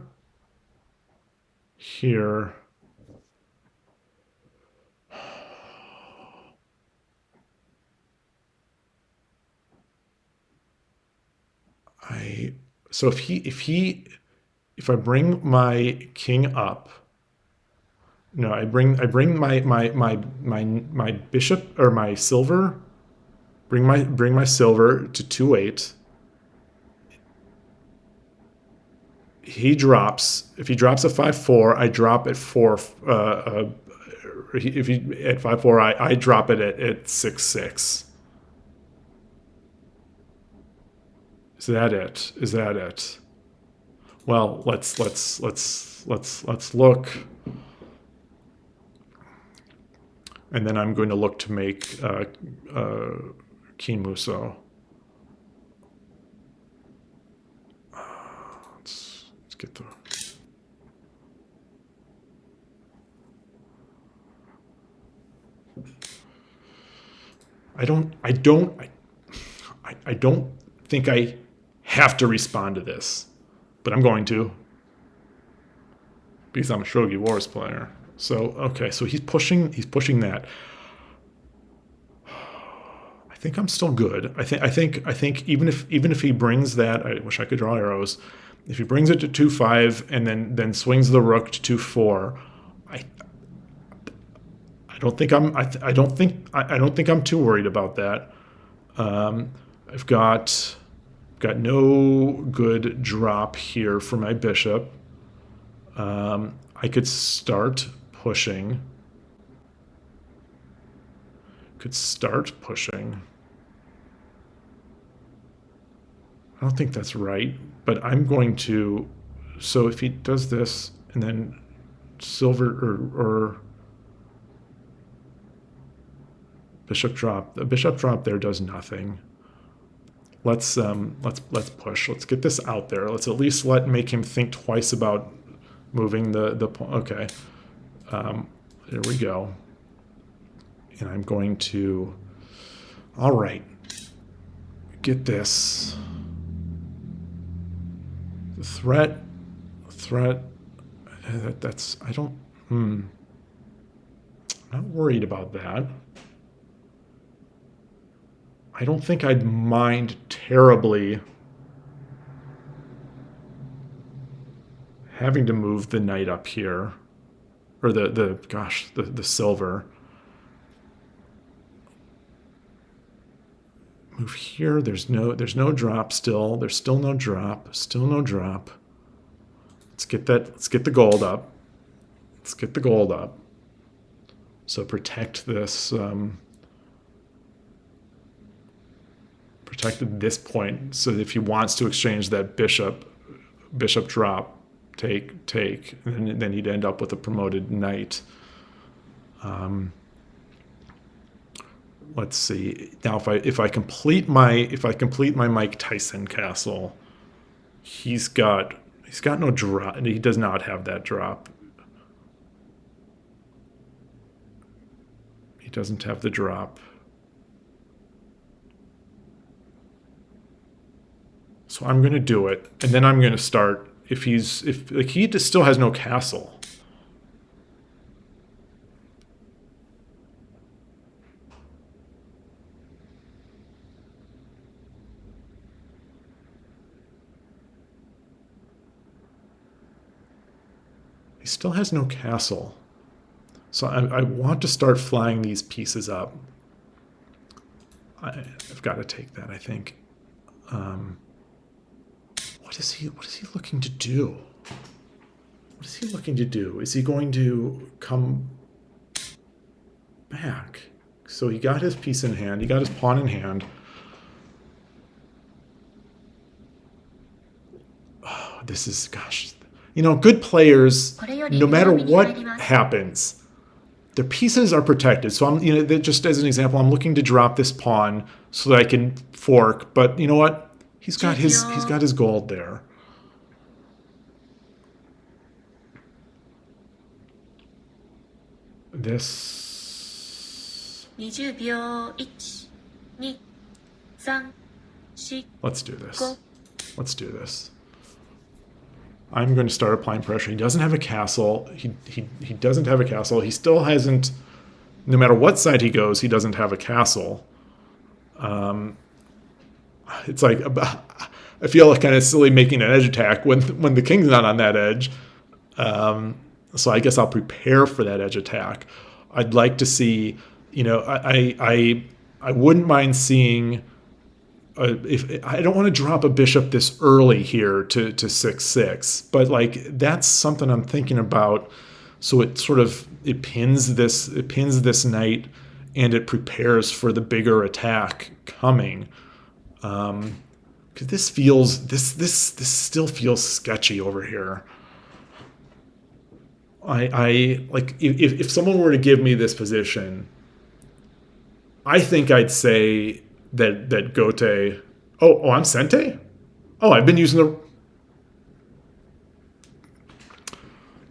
so if I bring my king up, no, I bring my bishop or my silver, bring my silver to 2-8. He drops. If he drops at 5-4, I drop at 4. If he at 5-4, I drop it at 6-6. Is that it? Is that it? Well, let's look, and then I'm going to look to make King Muso. Let's get the. I don't think I have to respond to this, but I'm going to because I'm a Shogi Wars player. So okay, so he's pushing that. I think I'm still good. I think even if he brings that, I wish I could draw arrows. If he brings it to 2-5 and then swings the rook to 2-4, I don't think I'm too worried about that. I've got no good drop here for my bishop. I could start pushing. I don't think that's right, but I'm going to. So if he does this and then silver or bishop drop, the bishop drop there does nothing. Let's push. Let's get this out there. Let's at least make him think twice about moving the okay. There we go. And I'm going to. All right. Get this. The threat. That's. I don't. I'm not worried about that. I don't think I'd mind terribly having to move the knight up here, or the silver. Move here. There's no drop still. There's still no drop. Still no drop. Let's get the gold up. So protect this. Protected this point, so that if he wants to exchange that bishop drop, take, and then he'd end up with a promoted knight. Let's see. Now, if I complete my Mike Tyson castle, he's got no drop. He does not have that drop. He doesn't have the drop. So I'm going to do it, and then I'm going to start. If he just still has no castle. He still has no castle. So I want to start flying these pieces up. I've got to take that, I think. What is he looking to do? What is he looking to do? Is he going to come back? So he got his piece in hand. He got his pawn in hand. Oh, this is, gosh. Good players, no matter what happens, their pieces are protected. So I'm, just as an example, I'm looking to drop this pawn so that I can fork. But you know what? He's got his gold there. This. 20秒。1、2、3、4、Let's do this. 5。Let's do this. I'm going to start applying pressure. He doesn't have a castle. He doesn't have a castle. He still hasn't. No matter what side he goes, he doesn't have a castle. It's like I feel like kind of silly making an edge attack when the king's not on that edge. So I guess I'll prepare for that edge attack. I'd like to see, I wouldn't mind seeing. If I don't want to drop a bishop this early here to 6/6, but like that's something I'm thinking about. So it sort of pins this knight, and it prepares for the bigger attack coming. Because this still feels sketchy over here. I like if someone were to give me this position, I think I'd say that Gote. Oh, I'm Sente? Oh, I've been using the.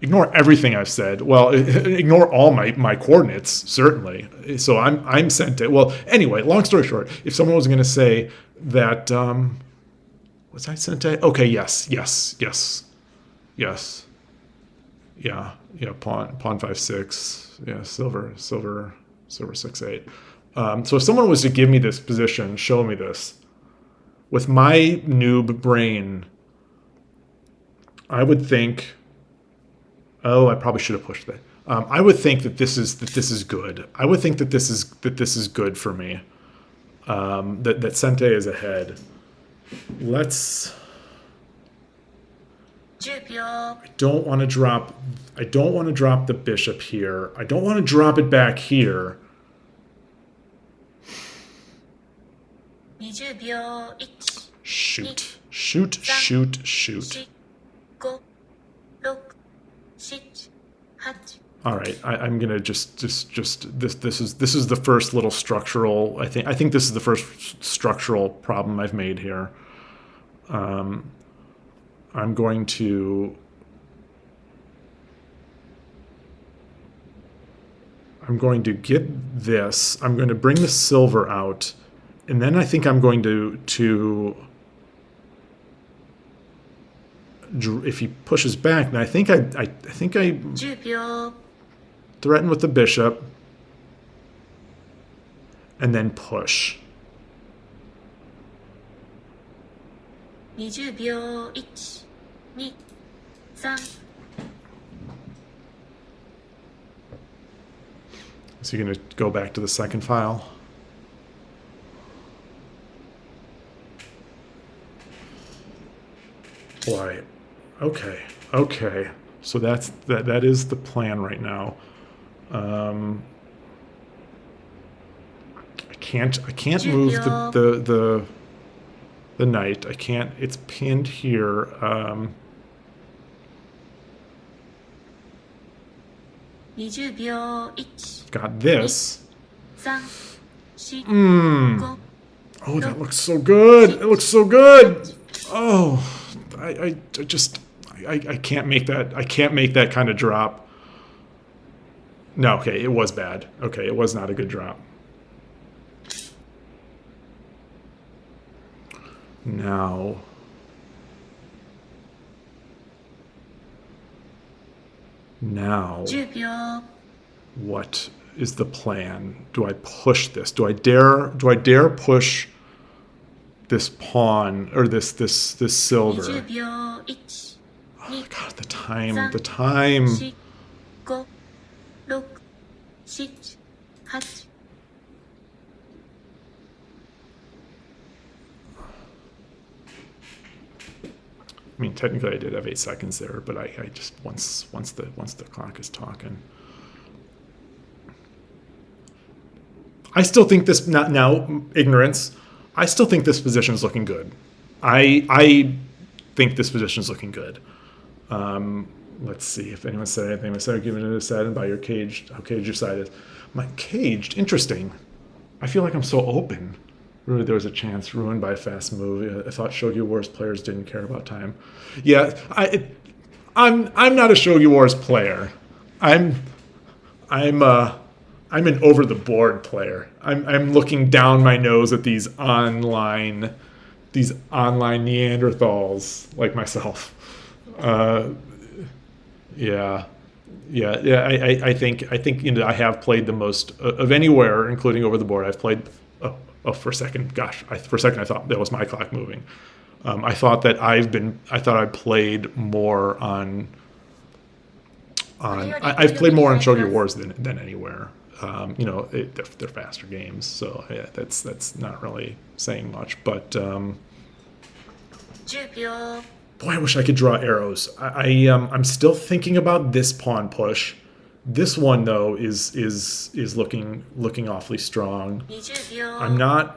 Ignore everything I've said. Well, ignore all my coordinates, certainly. So I'm Sente. Well, anyway, long story short, if someone was going to say that, was I Sente? Okay, yes. Yeah, pawn 5/6. Yeah, silver 6/8. So if someone was to give me this position, show me this, with my noob brain, I would think. Oh, I probably should have pushed that. I would think that this is good. I would think that this is good for me. That Sente is ahead. Let's. 10秒。I don't want to drop the bishop here. I don't want to drop it back here. 20秒。1、Shoot. 4、5、6、7、8。All right, I'm gonna just this is the first little structural. I think this is the first structural problem I've made here. I'm going to get this. I'm going to bring the silver out, and then I think I'm going to if he pushes back, then I think I 10秒。threaten with the bishop, and then push. 20秒。1、2、3。Is he going to go back to the second file? Boy, okay. So that is the plan right now. I can't move the knight. I can't. It's pinned here. 20秒。1、Got this. 3、4、5。Oh, that looks so good. It looks so good. Oh, I can't make that. I can't make that kind of drop. No, okay, it was bad. Okay, it was not a good drop. Now, what is the plan? Do I push this? Do I dare push this pawn or this silver? 20秒。1、Oh 2、God, the time. 4、5、6、7、8。I mean, technically, I did have 8 seconds there, but I just once the clock is talking. I still think this now ignorance. I still think this position is looking good. I think this position is looking good. Let's see if anyone said anything. I said, "Given it a set and by your caged, how caged your side is." My caged, interesting. I feel like I'm so open. Really, there was a chance ruined by a fast move. I thought Shogi Wars players didn't care about time. Yeah, I'm not a Shogi Wars player. I'm I'm I'm an over the board player. I'm looking down my nose at these online Neanderthals like myself. Uh, yeah, yeah. I think I have played the most of anywhere, including over the board. I've played. Oh, for a second, gosh, for a second I thought that was my clock moving. I thought I played more on. I've played more on Shogi Wars than anywhere. They're faster games, so yeah, that's not really saying much. But 10秒 boy, I wish I could draw arrows. I'm still thinking about this pawn push. This one though is looking awfully strong. 20秒 I'm not.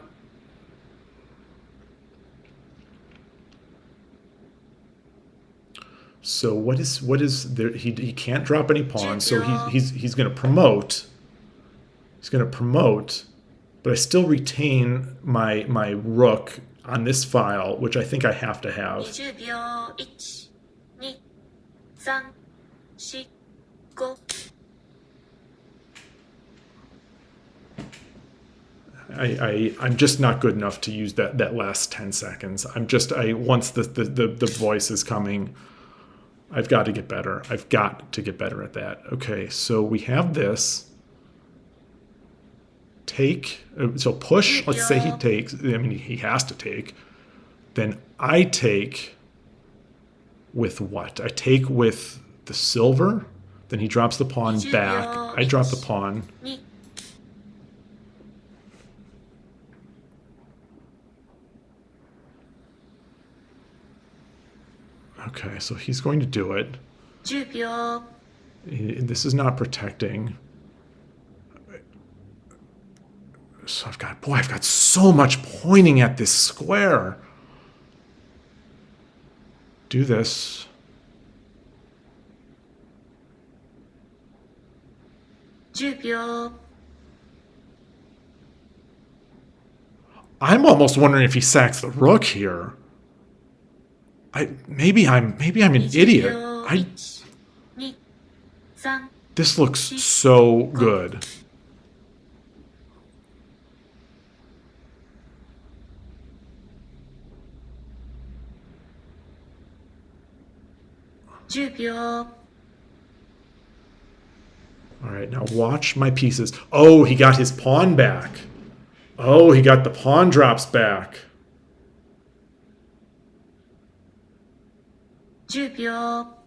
So what is there? He can't drop any pawns, so he's going to promote. He's going to promote, but I still retain my rook on this file, which I think I have to have. 20秒 1、2、3、4、5 I'm just not good enough to use that last 10 seconds. Once the voice is coming, I've got to get better. I've got to get better at that. Okay, so we have this. Take, so push, let's say he takes, I mean, he has to take. Then I take with what? I take with the silver. Then he drops the pawn back. I drop the pawn. 2 Okay, so he's going to do it. 10秒 This is not protecting. So I've got so much pointing at this square. Do this.10秒 I'm almost wondering if he sacks the rook here. Maybe I'm an idiot. 1、2、3 This looks so good.10秒 All right, now watch my pieces. Oh, he got his pawn back. Oh, he got the pawn drops back. 10秒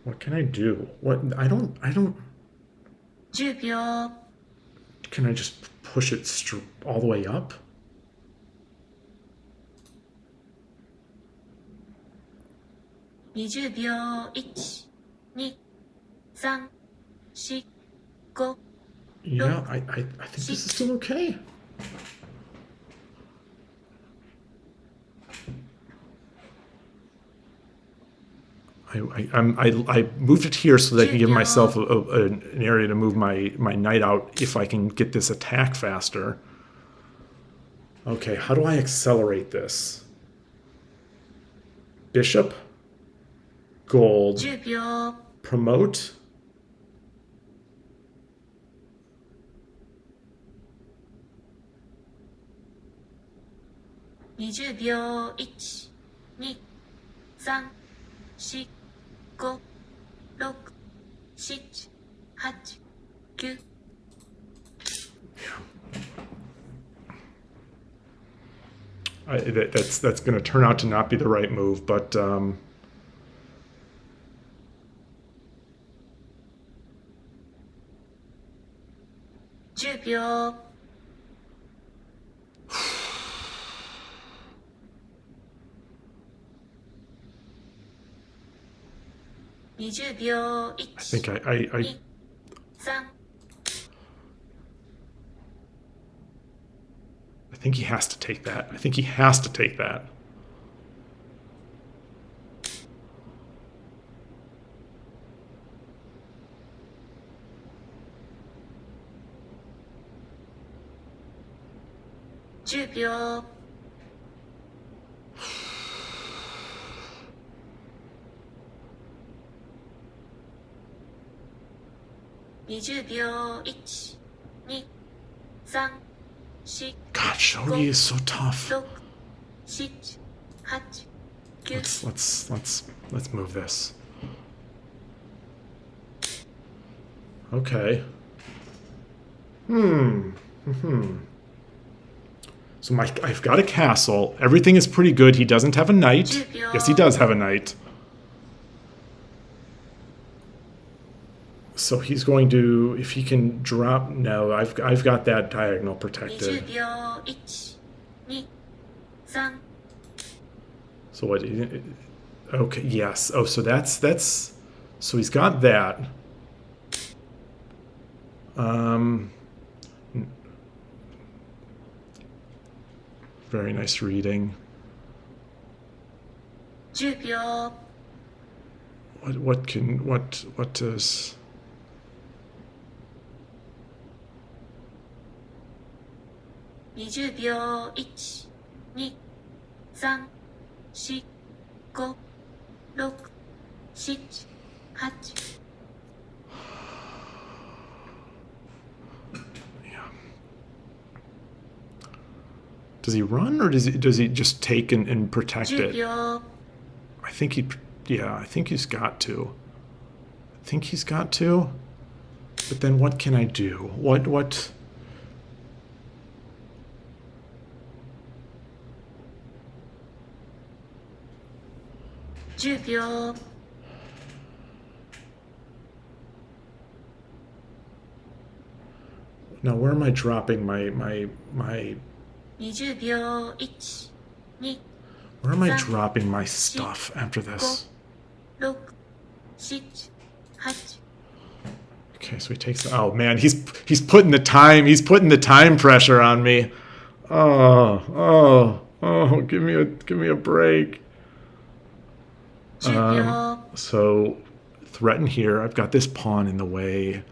What can I do? I don't 10秒 can I just push it all the way up? 20秒 1、2、3、4、5 Yeah, I think this is still okay. I moved it here so that I can give myself an area to move my knight out if I can get this attack faster. Okay, how do I accelerate this? Bishop, gold, 10秒 promote.20秒 1、2、3、4、5、6、7、8、9 That's going to turn out to not be the right move, but 10秒 20秒 I think I 1、3 I think he has to take that. I think he has to take that. 10秒。20秒。1、2、3、4、God, Shogi is so tough. 6、7、8、9。Let's move this. Okay. So I've got a castle. Everything is pretty good. He doesn't have a knight. Yes, he does have a knight. So he's going to, if he can drop. No, I've got that diagonal protected. 20秒。1、2、3。So what? Okay, yes. Oh, so that's. So he's got that. Very nice reading. 10秒。What does? 20秒。1、2、3、4、5、6、7、8。Does he run or does he just take and protect 10 it? 秒。 I think I think he's got to. But then what can I do? What?10秒。 Now where am I dropping my 20秒。1、2、 Where am I dropping my stuff after this? 6、7、8。 Okay, so he takes. Oh man, he's putting the time. He's putting the time pressure on me. Oh! Give me a break. 10秒。 So threaten here. I've got this pawn in the way.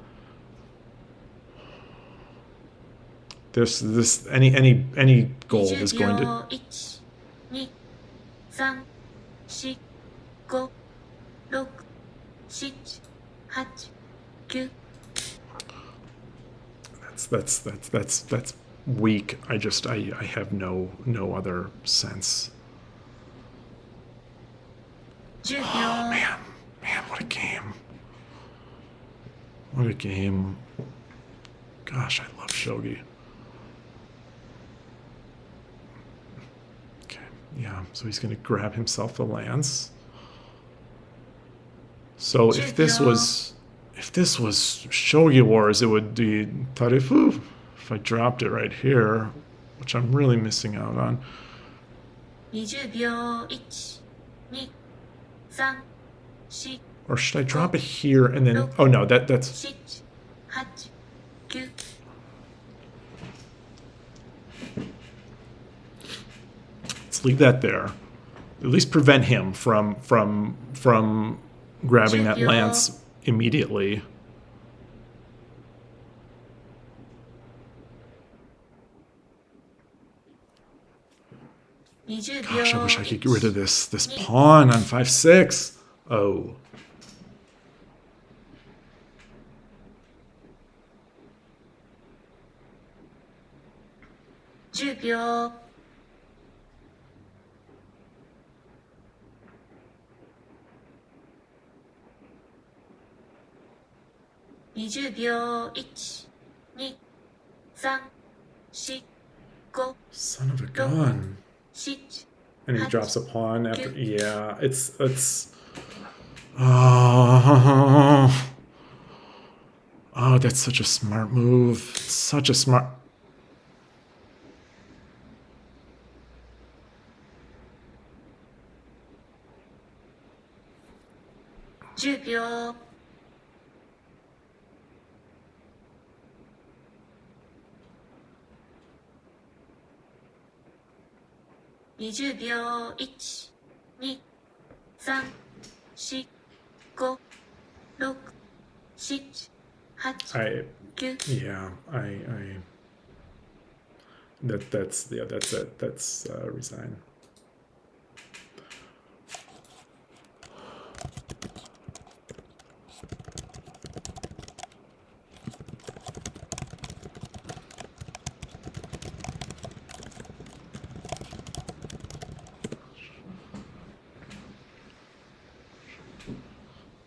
This any gold is going to. 1、2、3、4、5、6、7、8、9。 That's weak. I have no other sense. 10 Oh 秒。 man, what a game. Gosh, I love shogi. Okay, yeah. So he's gonna grab himself the lance. So if this was Shogi Wars, it would be Tarifu. If I dropped it right here, which I'm really missing out on. 20秒。1、2、3、4、 Or should I drop it here and then? Oh no, that's. 7、8、9。 Let's leave that there. At least prevent him from grabbing that lance immediately. Gosh, I wish I could get rid of this pawn on 5-6. Oh. 10秒。 20秒。1、2、3、4、5、 Son of a gun. 7。 And he drops a pawn after. Yeah, it's. Oh, that's such a smart move. Such a smart. 10秒。 20秒。1、2、3、4、5、6、7、8、9。 Yeah, That's it. That's resign.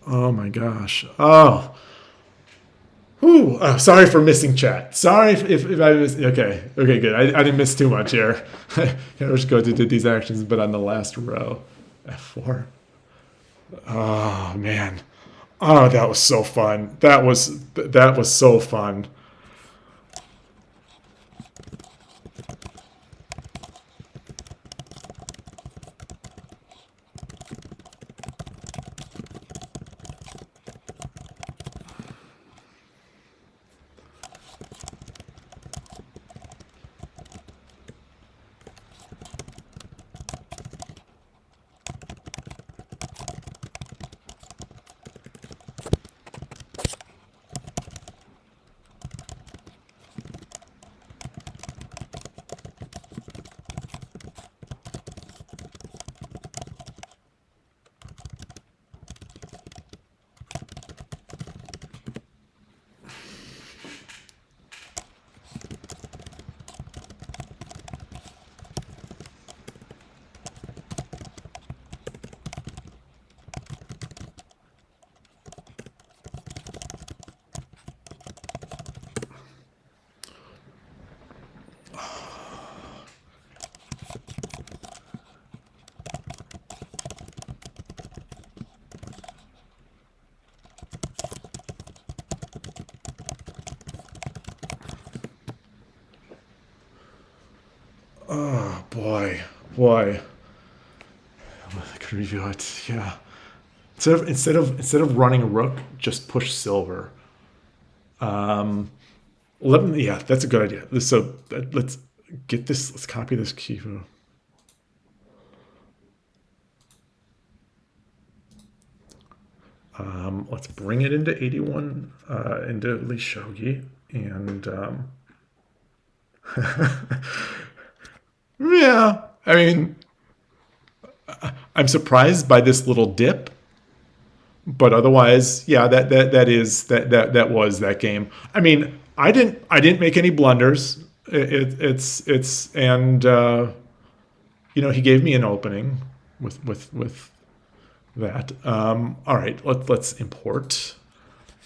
Oh my gosh. Oh. Whew. Oh, sorry for missing chat. Sorry if I was okay. Okay, good. I didn't miss too much here. I just go to these actions, but on the last row, F4. Oh man. Oh, that was so fun. That was so fun. Oh boy. I could review it. Yeah. Instead of running a rook, just push silver. Yeah, that's a good idea. So let's get this. Let's copy this key. Let's bring it into 81, into at least Shogi, and yeah. I mean, I'm surprised by this little dip, but otherwise, yeah, that was that game. I mean, I didn't make any blunders. It's and he gave me an opening with that. All right, let's import.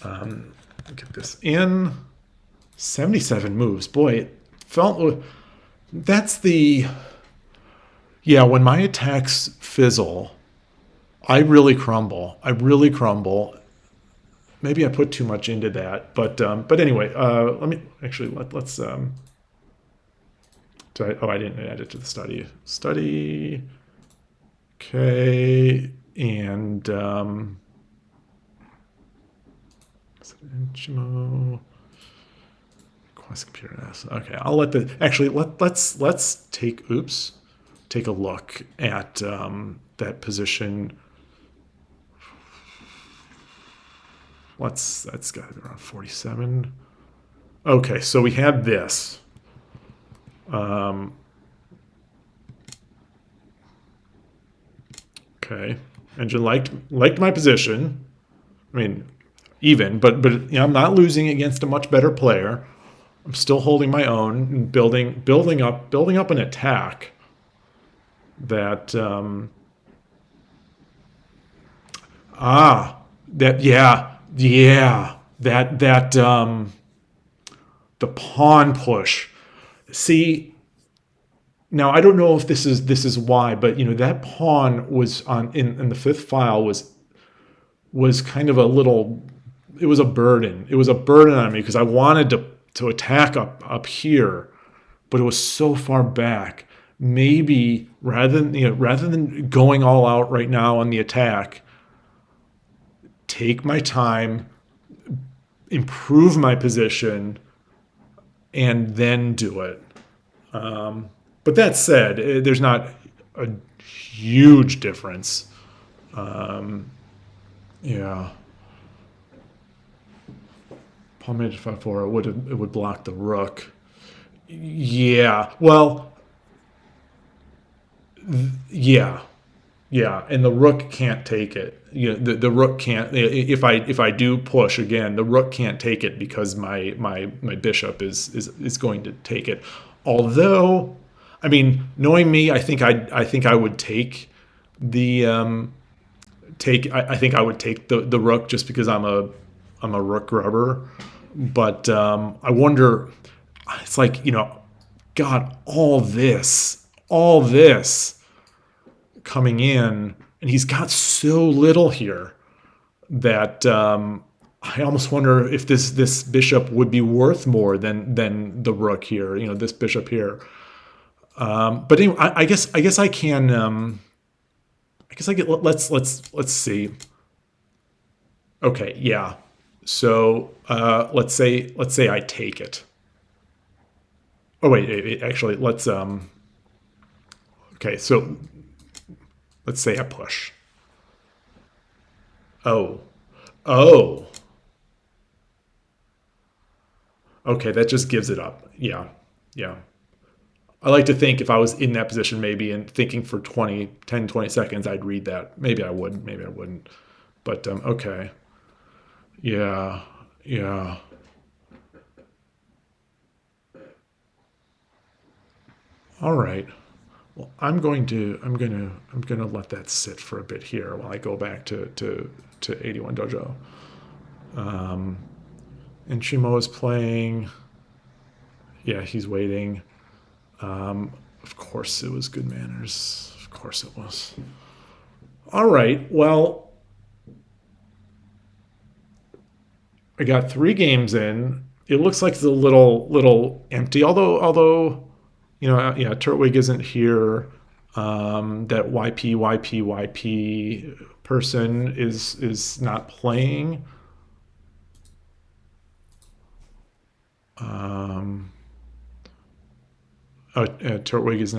Get this in. 77 moves. Boy, it felt that's the when my attacks fizzle, I really crumble. Maybe I put too much into that, but anyway, let me actually let's I didn't add it to the study. Okay, and quest computer S. Okay, I'll let the actually let's take a look at that position. That's got to be around 47. Okay, so we had this. Okay, engine liked my position. I mean, even, but I'm not losing against a much better player. I'm still holding my own and building up an attack that the pawn push. See, now I don't know if this is why, but that pawn was on in the fifth file was kind of a little. It was a burden. It was a burden on me because I wanted to attack up here, but it was so far back. Maybe rather than going all out right now on the attack, take my time, improve my position, and then do it. But that said, there's not a huge difference. Yeah. Pawn made 5-4. It would block the rook. Yeah. Well, yeah. Yeah, and the rook can't take it. The rook can't. If I do push again, the rook can't take it because my bishop is going to take it. Although, I mean, knowing me, I think I would take the I think I would take the rook just because I'm a rook grubber. But I wonder. It's like God, all this coming in, and he's got so little here that I almost wonder if this bishop would be worth more than the rook here. This bishop here. But anyway, I guess I can. I guess I get. Let's see. Okay, yeah. So let's say I take it. Oh wait, actually, let's. Okay, so let's say I push. Oh, oh. Okay, that just gives it up. Yeah, yeah. I like to think if I was in that position maybe and thinking for 20 seconds, I'd read that. Maybe I would, maybe I wouldn't. But okay. Yeah, yeah. All right. Well, I'm going to let that sit for a bit here while I go back to 81 Dojo. And Shimo is playing. Yeah, he's waiting. Of course, it was good manners. Of course, it was. All right. Well, I got 3 games in. It looks like it's a little empty. Although yeah, Turtwig isn't here. That YP person is not playing. Turtwig is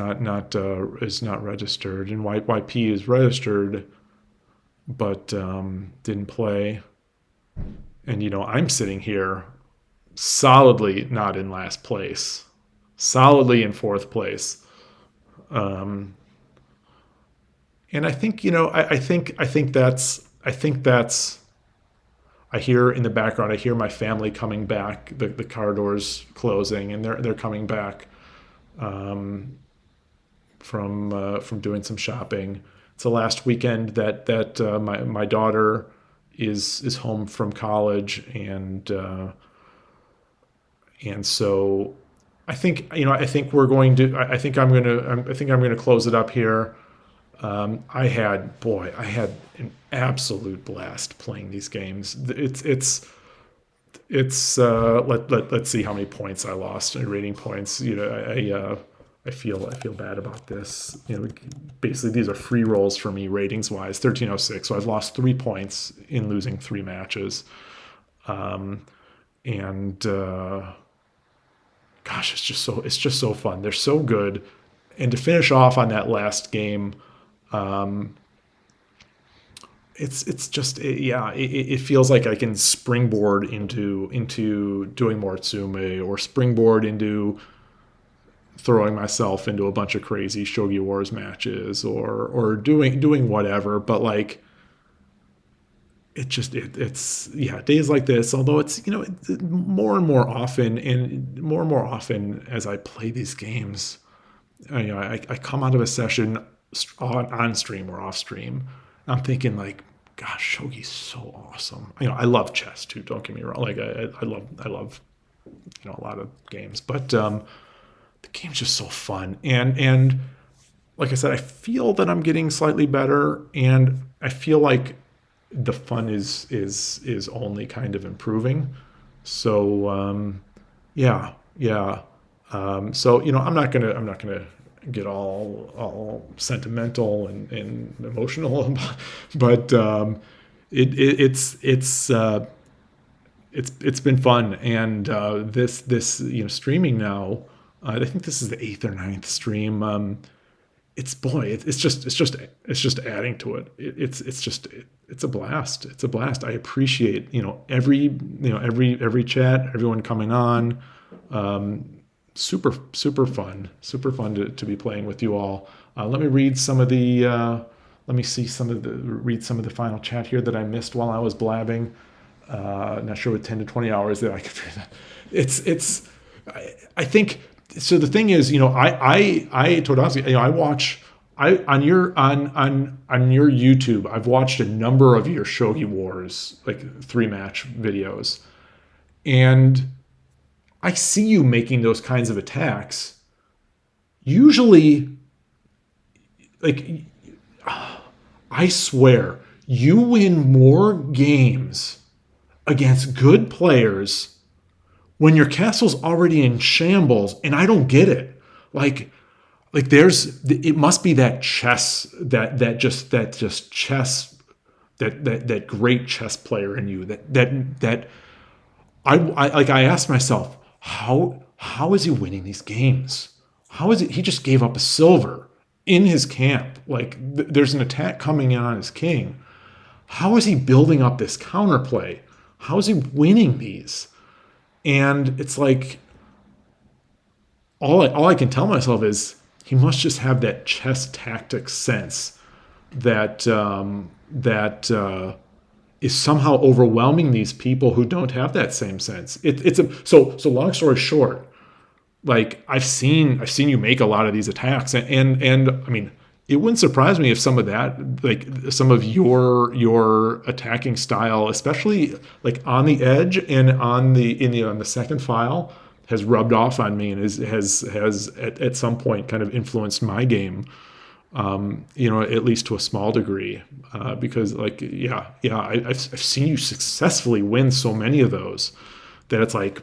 not registered, and YP is registered, but didn't play. And I'm sitting here solidly not in last place, solidly in fourth place. And I think I think that's I hear in the background. I hear my family coming back. The car doors closing, and they're coming back from doing some shopping. It's the last weekend that my daughter is home from college, and so I think we're going to. I think I'm gonna close it up here. I had an absolute blast playing these games. Let's see how many points I lost, rating points. I feel bad about this. Basically these are free rolls for me ratings wise. 1306. So I've lost 3 points in losing 3 matches. And gosh, it's just so fun. They're so good. And to finish off on that last game, it's just it feels like I can springboard into doing more Tsume, or springboard into throwing myself into a bunch of crazy Shogi Wars matches, or doing whatever. But like it's days like this. Although it's more and more often as I play these games, I come out of a session on stream or off stream. I'm thinking like, gosh, Shogi's so awesome. I love chess too. Don't get me wrong. Like I love a lot of games, but the game's just so fun. And like I said, I feel that I'm getting slightly better, and I feel like the fun is only kind of improving. So yeah. So I'm not gonna get all sentimental and emotional, but it's been fun. And this streaming now. I think this is the 8th or 9th stream. It's just adding to it. It's a blast. It's a blast. I appreciate every chat, everyone coming on. super fun to be playing with you all. Let me read some of the let me see some of the read some of the final chat here that I missed while I was blabbing. Not sure with 10 to 20 hours that I could figure that. I think so. The thing is, I Todosky, I watch. On your YouTube, I've watched a number of your Shogi Wars, like 3-match videos, and I see you making those kinds of attacks. Usually, like, I swear, you win more games against good players when your castle's already in shambles, and I don't get it. Like it must be that chess, that chess, that great chess player in you. That I asked myself, how is he winning these games? How is it he just gave up a silver in his camp? Like there's an attack coming in on his king. How is he building up this counterplay? How is he winning these? And it's like all I can tell myself is he must just have that chess tactics sense that is somehow overwhelming these people who don't have that same sense. So long story short, like I've seen you make a lot of these attacks, and I mean, it wouldn't surprise me if some of that, like some of your attacking style, especially like on the edge and on the second file, has rubbed off on me and has at some point kind of influenced my game. At least to a small degree, because I've seen you successfully win so many of those that it's like,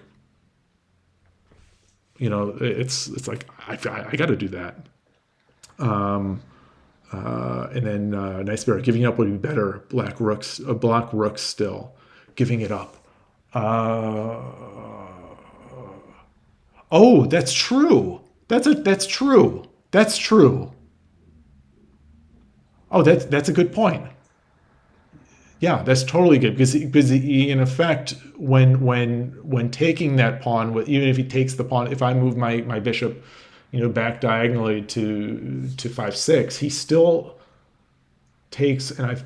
it's like I got to do that. And then Nice Bear, giving up would be better. Black Rooks still giving it up. Oh, that's true. That's true. That's true. Oh, that's a good point. Yeah, that's totally good because he, in effect, when taking that pawn, even if he takes the pawn, if I move my bishop, back diagonally to 5-6, he still takes, and I've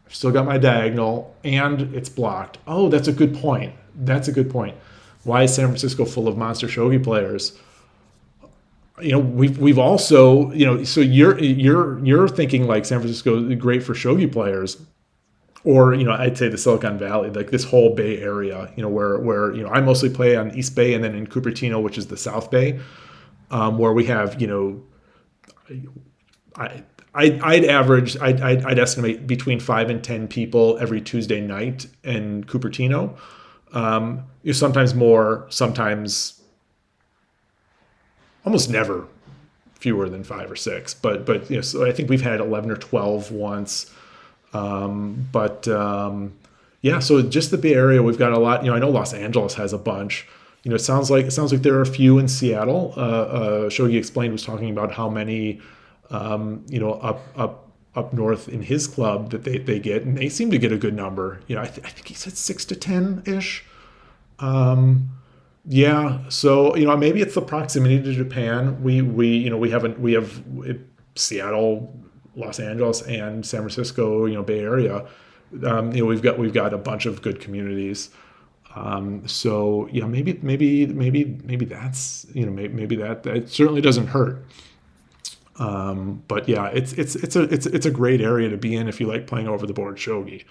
still got my diagonal, and it's blocked. Oh, that's a good point. That's a good point. Why is San Francisco full of monster shogi players? We've also, so you're thinking like San Francisco is great for shogi players, or I'd say the Silicon Valley, like this whole Bay Area, where I mostly play on East Bay and then in Cupertino, which is the South Bay, where we have I'd estimate between 5 and 10 people every Tuesday night in Cupertino. Sometimes more, sometimes almost never fewer than 5 or 6, but so I think we've had 11 or 12 once. So just the Bay Area, we've got a lot. I know Los Angeles has a bunch. It sounds like there are a few in Seattle. Shogi Explained was talking about how many, up north in his club that they get, and they seem to get a good number. I think he said 6 to 10 ish. So maybe it's the proximity to Japan. We have Seattle, Los Angeles, and San Francisco, Bay Area. We've got a bunch of good communities. Maybe that's maybe that certainly doesn't hurt. But yeah, it's a great area to be in if you like playing over the board shogi.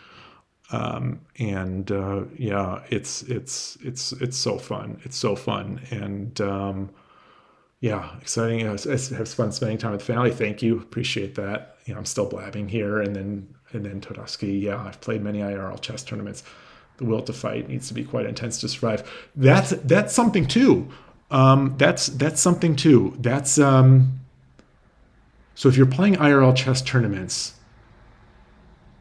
It's so fun. It's so fun. And, exciting. I have fun spending time with family. Thank you. Appreciate that. I'm still blabbing here. And then Todosky. Yeah, I've played many IRL chess tournaments. The will to fight needs to be quite intense to survive. That's something too. That's something too. So if you're playing IRL chess tournaments,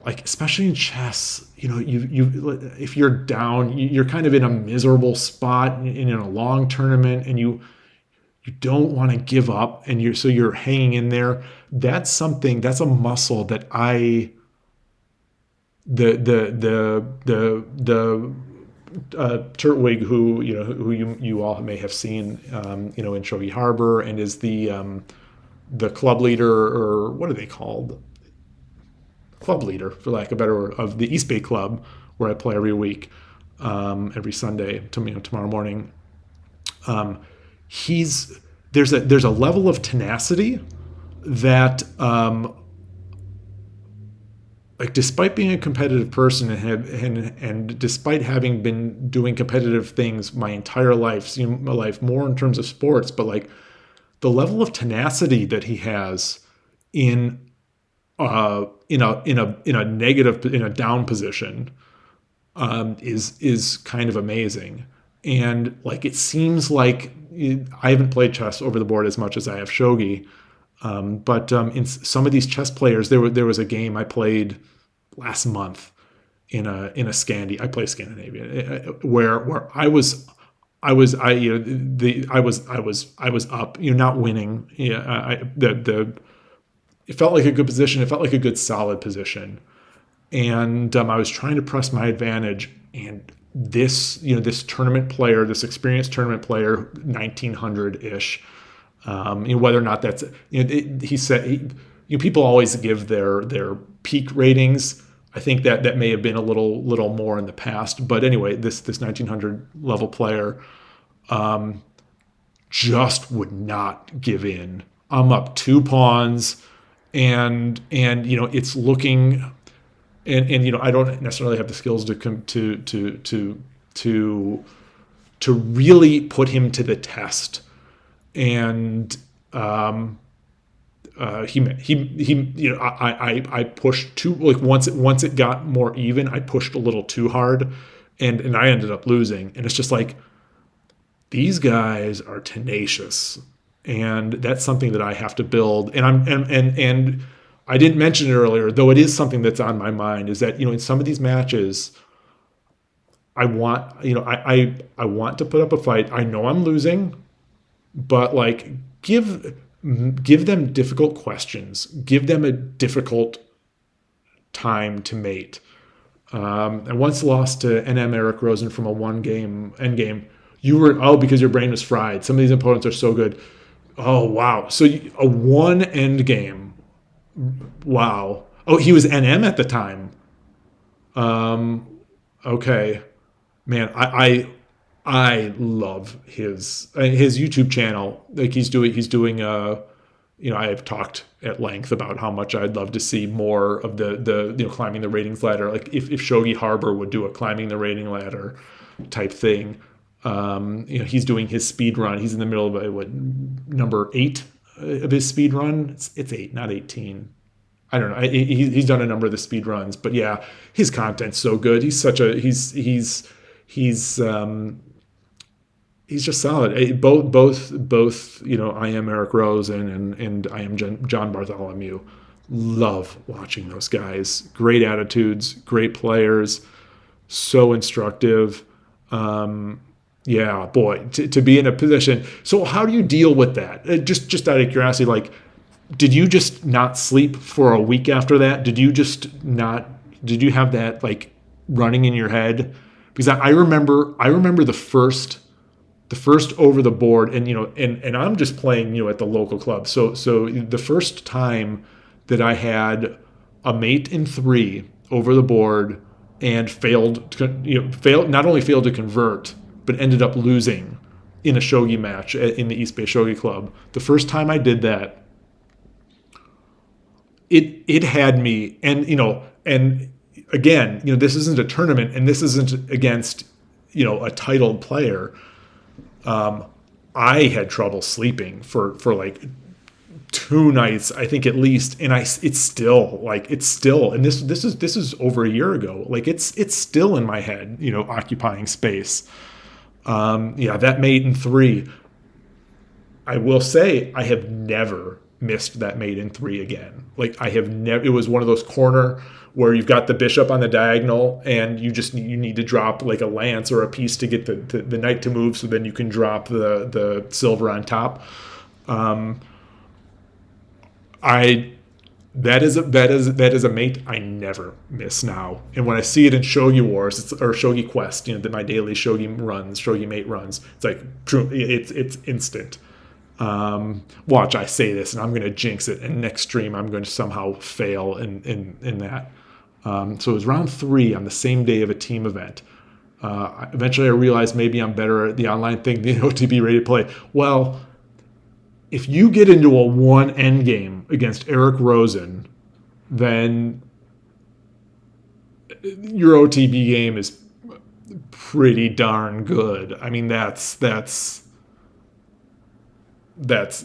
like especially in chess, if you're down, you're kind of in a miserable spot in a long tournament, and you don't want to give up, and you're hanging in there. That's a muscle that Turtwig, who you all may have seen, in Shogi Harbor, and is the club leader, or what are they called? Club leader, for lack of a better word, of the East Bay Club, where I play every week, every Sunday, tomorrow morning. He's there's a level of tenacity that, like, despite being a competitive person and despite having been doing competitive things my entire life, more in terms of sports, but like the level of tenacity that he has in a negative, in a down position, is kind of amazing. And like, it seems like I haven't played chess over the board as much as I have shogi, but in some of these chess players, there was a game I played last month in a Scandi. I play Scandinavia, where I was up, not winning. It felt like a good position. It felt like a good solid position, and I was trying to press my advantage. And this tournament player, this experienced tournament player, 1900 ish. Whether or not that's, he said, people always give their peak ratings. I think that may have been a little more in the past, but anyway, this 1900 level player just would not give in. I'm up 2 pawns, and it's looking, and I don't necessarily have the skills to really put him to the test. And I pushed too, like, once it got more even, I pushed a little too hard, and I ended up losing. And it's just like, these guys are tenacious, and that's something that I have to build. And and I didn't mention it earlier, though it is something that's on my mind, is that in some of these matches, I want I want to put up a fight. I know I'm losing, but like, give them difficult questions, give them a difficult time to mate. I once lost to NM Eric Rosen from a 1-game endgame. Because your brain was fried. Some of these opponents are so good. Oh wow! So a 1 endgame. Wow. Oh, he was NM at the time. Okay, man. I love his YouTube channel. Like, he's doing I have talked at length about how much I'd love to see more of the climbing the ratings ladder. Like, if Shogi Harbor would do a climbing the rating ladder type thing. He's doing his speed run. He's in the middle of number 8 of his speed run. It's 8, not 18. I don't know. He's done a number of the speed runs, but yeah, his content's so good. He's just solid. Both I am Eric Rosen and I am John Bartholomew. Love watching those guys. Great attitudes, great players, so instructive. Yeah, boy, to be in a position. So how do you deal with that? Just out of curiosity, like, did you just not sleep for a week after that? Did you have that, like, running in your head? Because I remember the first over the board, and and I'm just playing at the local club. So the first time that I had a mate in 3 over the board and not only failed to convert, but ended up losing in a shogi match in the East Bay Shogi Club. The first time I did that, it had me, and again, this isn't a tournament, and this isn't against a titled player. I had trouble sleeping for like 2 nights, I think, at least, and it's still, and this is over a year ago. Like, it's still in my head, occupying space. That mate in 3. I will say I have never missed that mate in 3 again. Like, I have never. It was one of those corner where you've got the bishop on the diagonal, and you need to drop like a lance or a piece to get the knight to move, so then you can drop the silver on top. I that is a mate I never miss now. And when I see it in Shogi Wars or Shogi Quest, my daily Shogi mate runs, it's like it's instant. Watch, I say this, and I'm going to jinx it. And next stream, I'm going to somehow fail in that. So it was round 3 on the same day of a team event. Eventually, I realized maybe I'm better at the online thing than OTB ready to play. Well, if you get into a 1 endgame against Eric Rosen, then your OTB game is pretty darn good. I mean, that's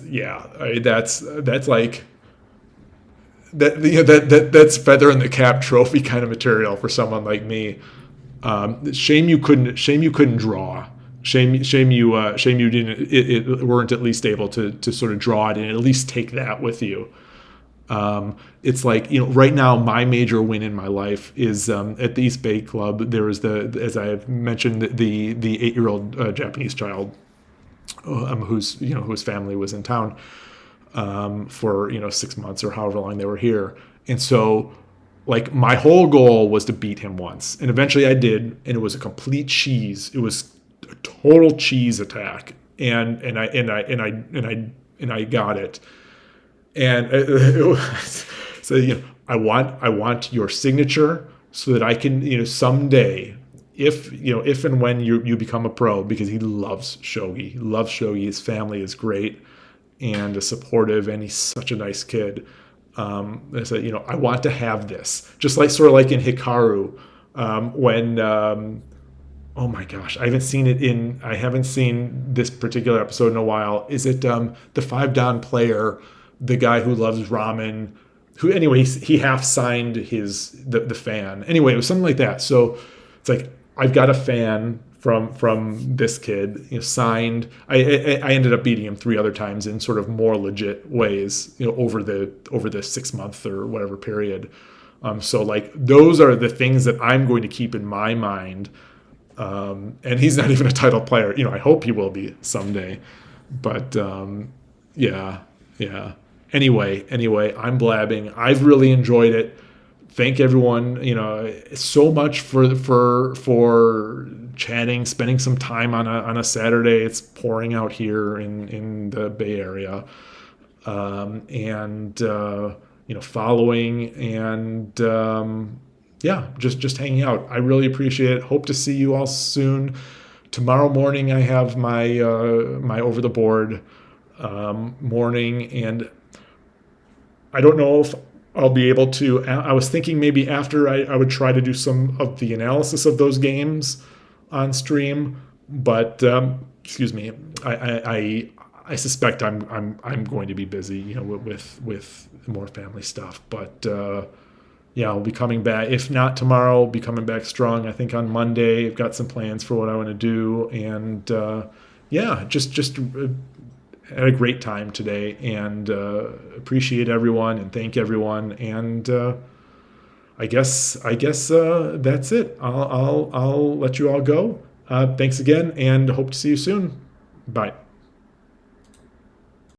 yeah. That's like that's feather in the cap trophy kind of material for someone like me. Shame you couldn't draw. Shame you weren't at least able to sort of draw it and at least take that with you. It's like, right now my major win in my life is at the East Bay Club. There was as I mentioned, the 8-year-old Japanese child whose family was in town for 6 months or however long they were here, and so like my whole goal was to beat him once, and eventually I did, and it was a complete cheese. It was a total cheese attack, and I got it, and it was, so I want your signature so that I can someday, if and when you become a pro, because he loves shogi. He loves shogi. His family is great and supportive, and he's such a nice kid. I said, I want to have this, just like sort of like in Hikaru, when oh my gosh, I haven't seen this particular episode in a while. Is it the 5 Dan player, the guy who loves ramen, who anyway he half signed the fan. Anyway, it was something like that. So it's like, I've got a fan from this kid, signed. I ended up beating him 3 other times in sort of more legit ways, over the 6 month or whatever period. So like those are the things that I'm going to keep in my mind. And he's not even a title player. I hope he will be someday. But yeah. Anyway, I'm blabbing. I've really enjoyed it. Thank everyone, so much for chatting, spending some time on a Saturday. It's pouring out here in the Bay Area, and following and just hanging out. I really appreciate it. Hope to see you all soon. Tomorrow morning I have my my over the board morning, and I don't know if I'll be able to. I was thinking maybe after I would try to do some of the analysis of those games on stream, but excuse me, I suspect I'm going to be busy, with more family stuff. But yeah, I'll be coming back. If not tomorrow, I'll be coming back strong. I think on Monday, I've got some plans for what I want to do, and just had a great time today, and appreciate everyone and thank everyone. And I guess that's it. I'll let you all go. Thanks again, and hope to see you soon. Bye.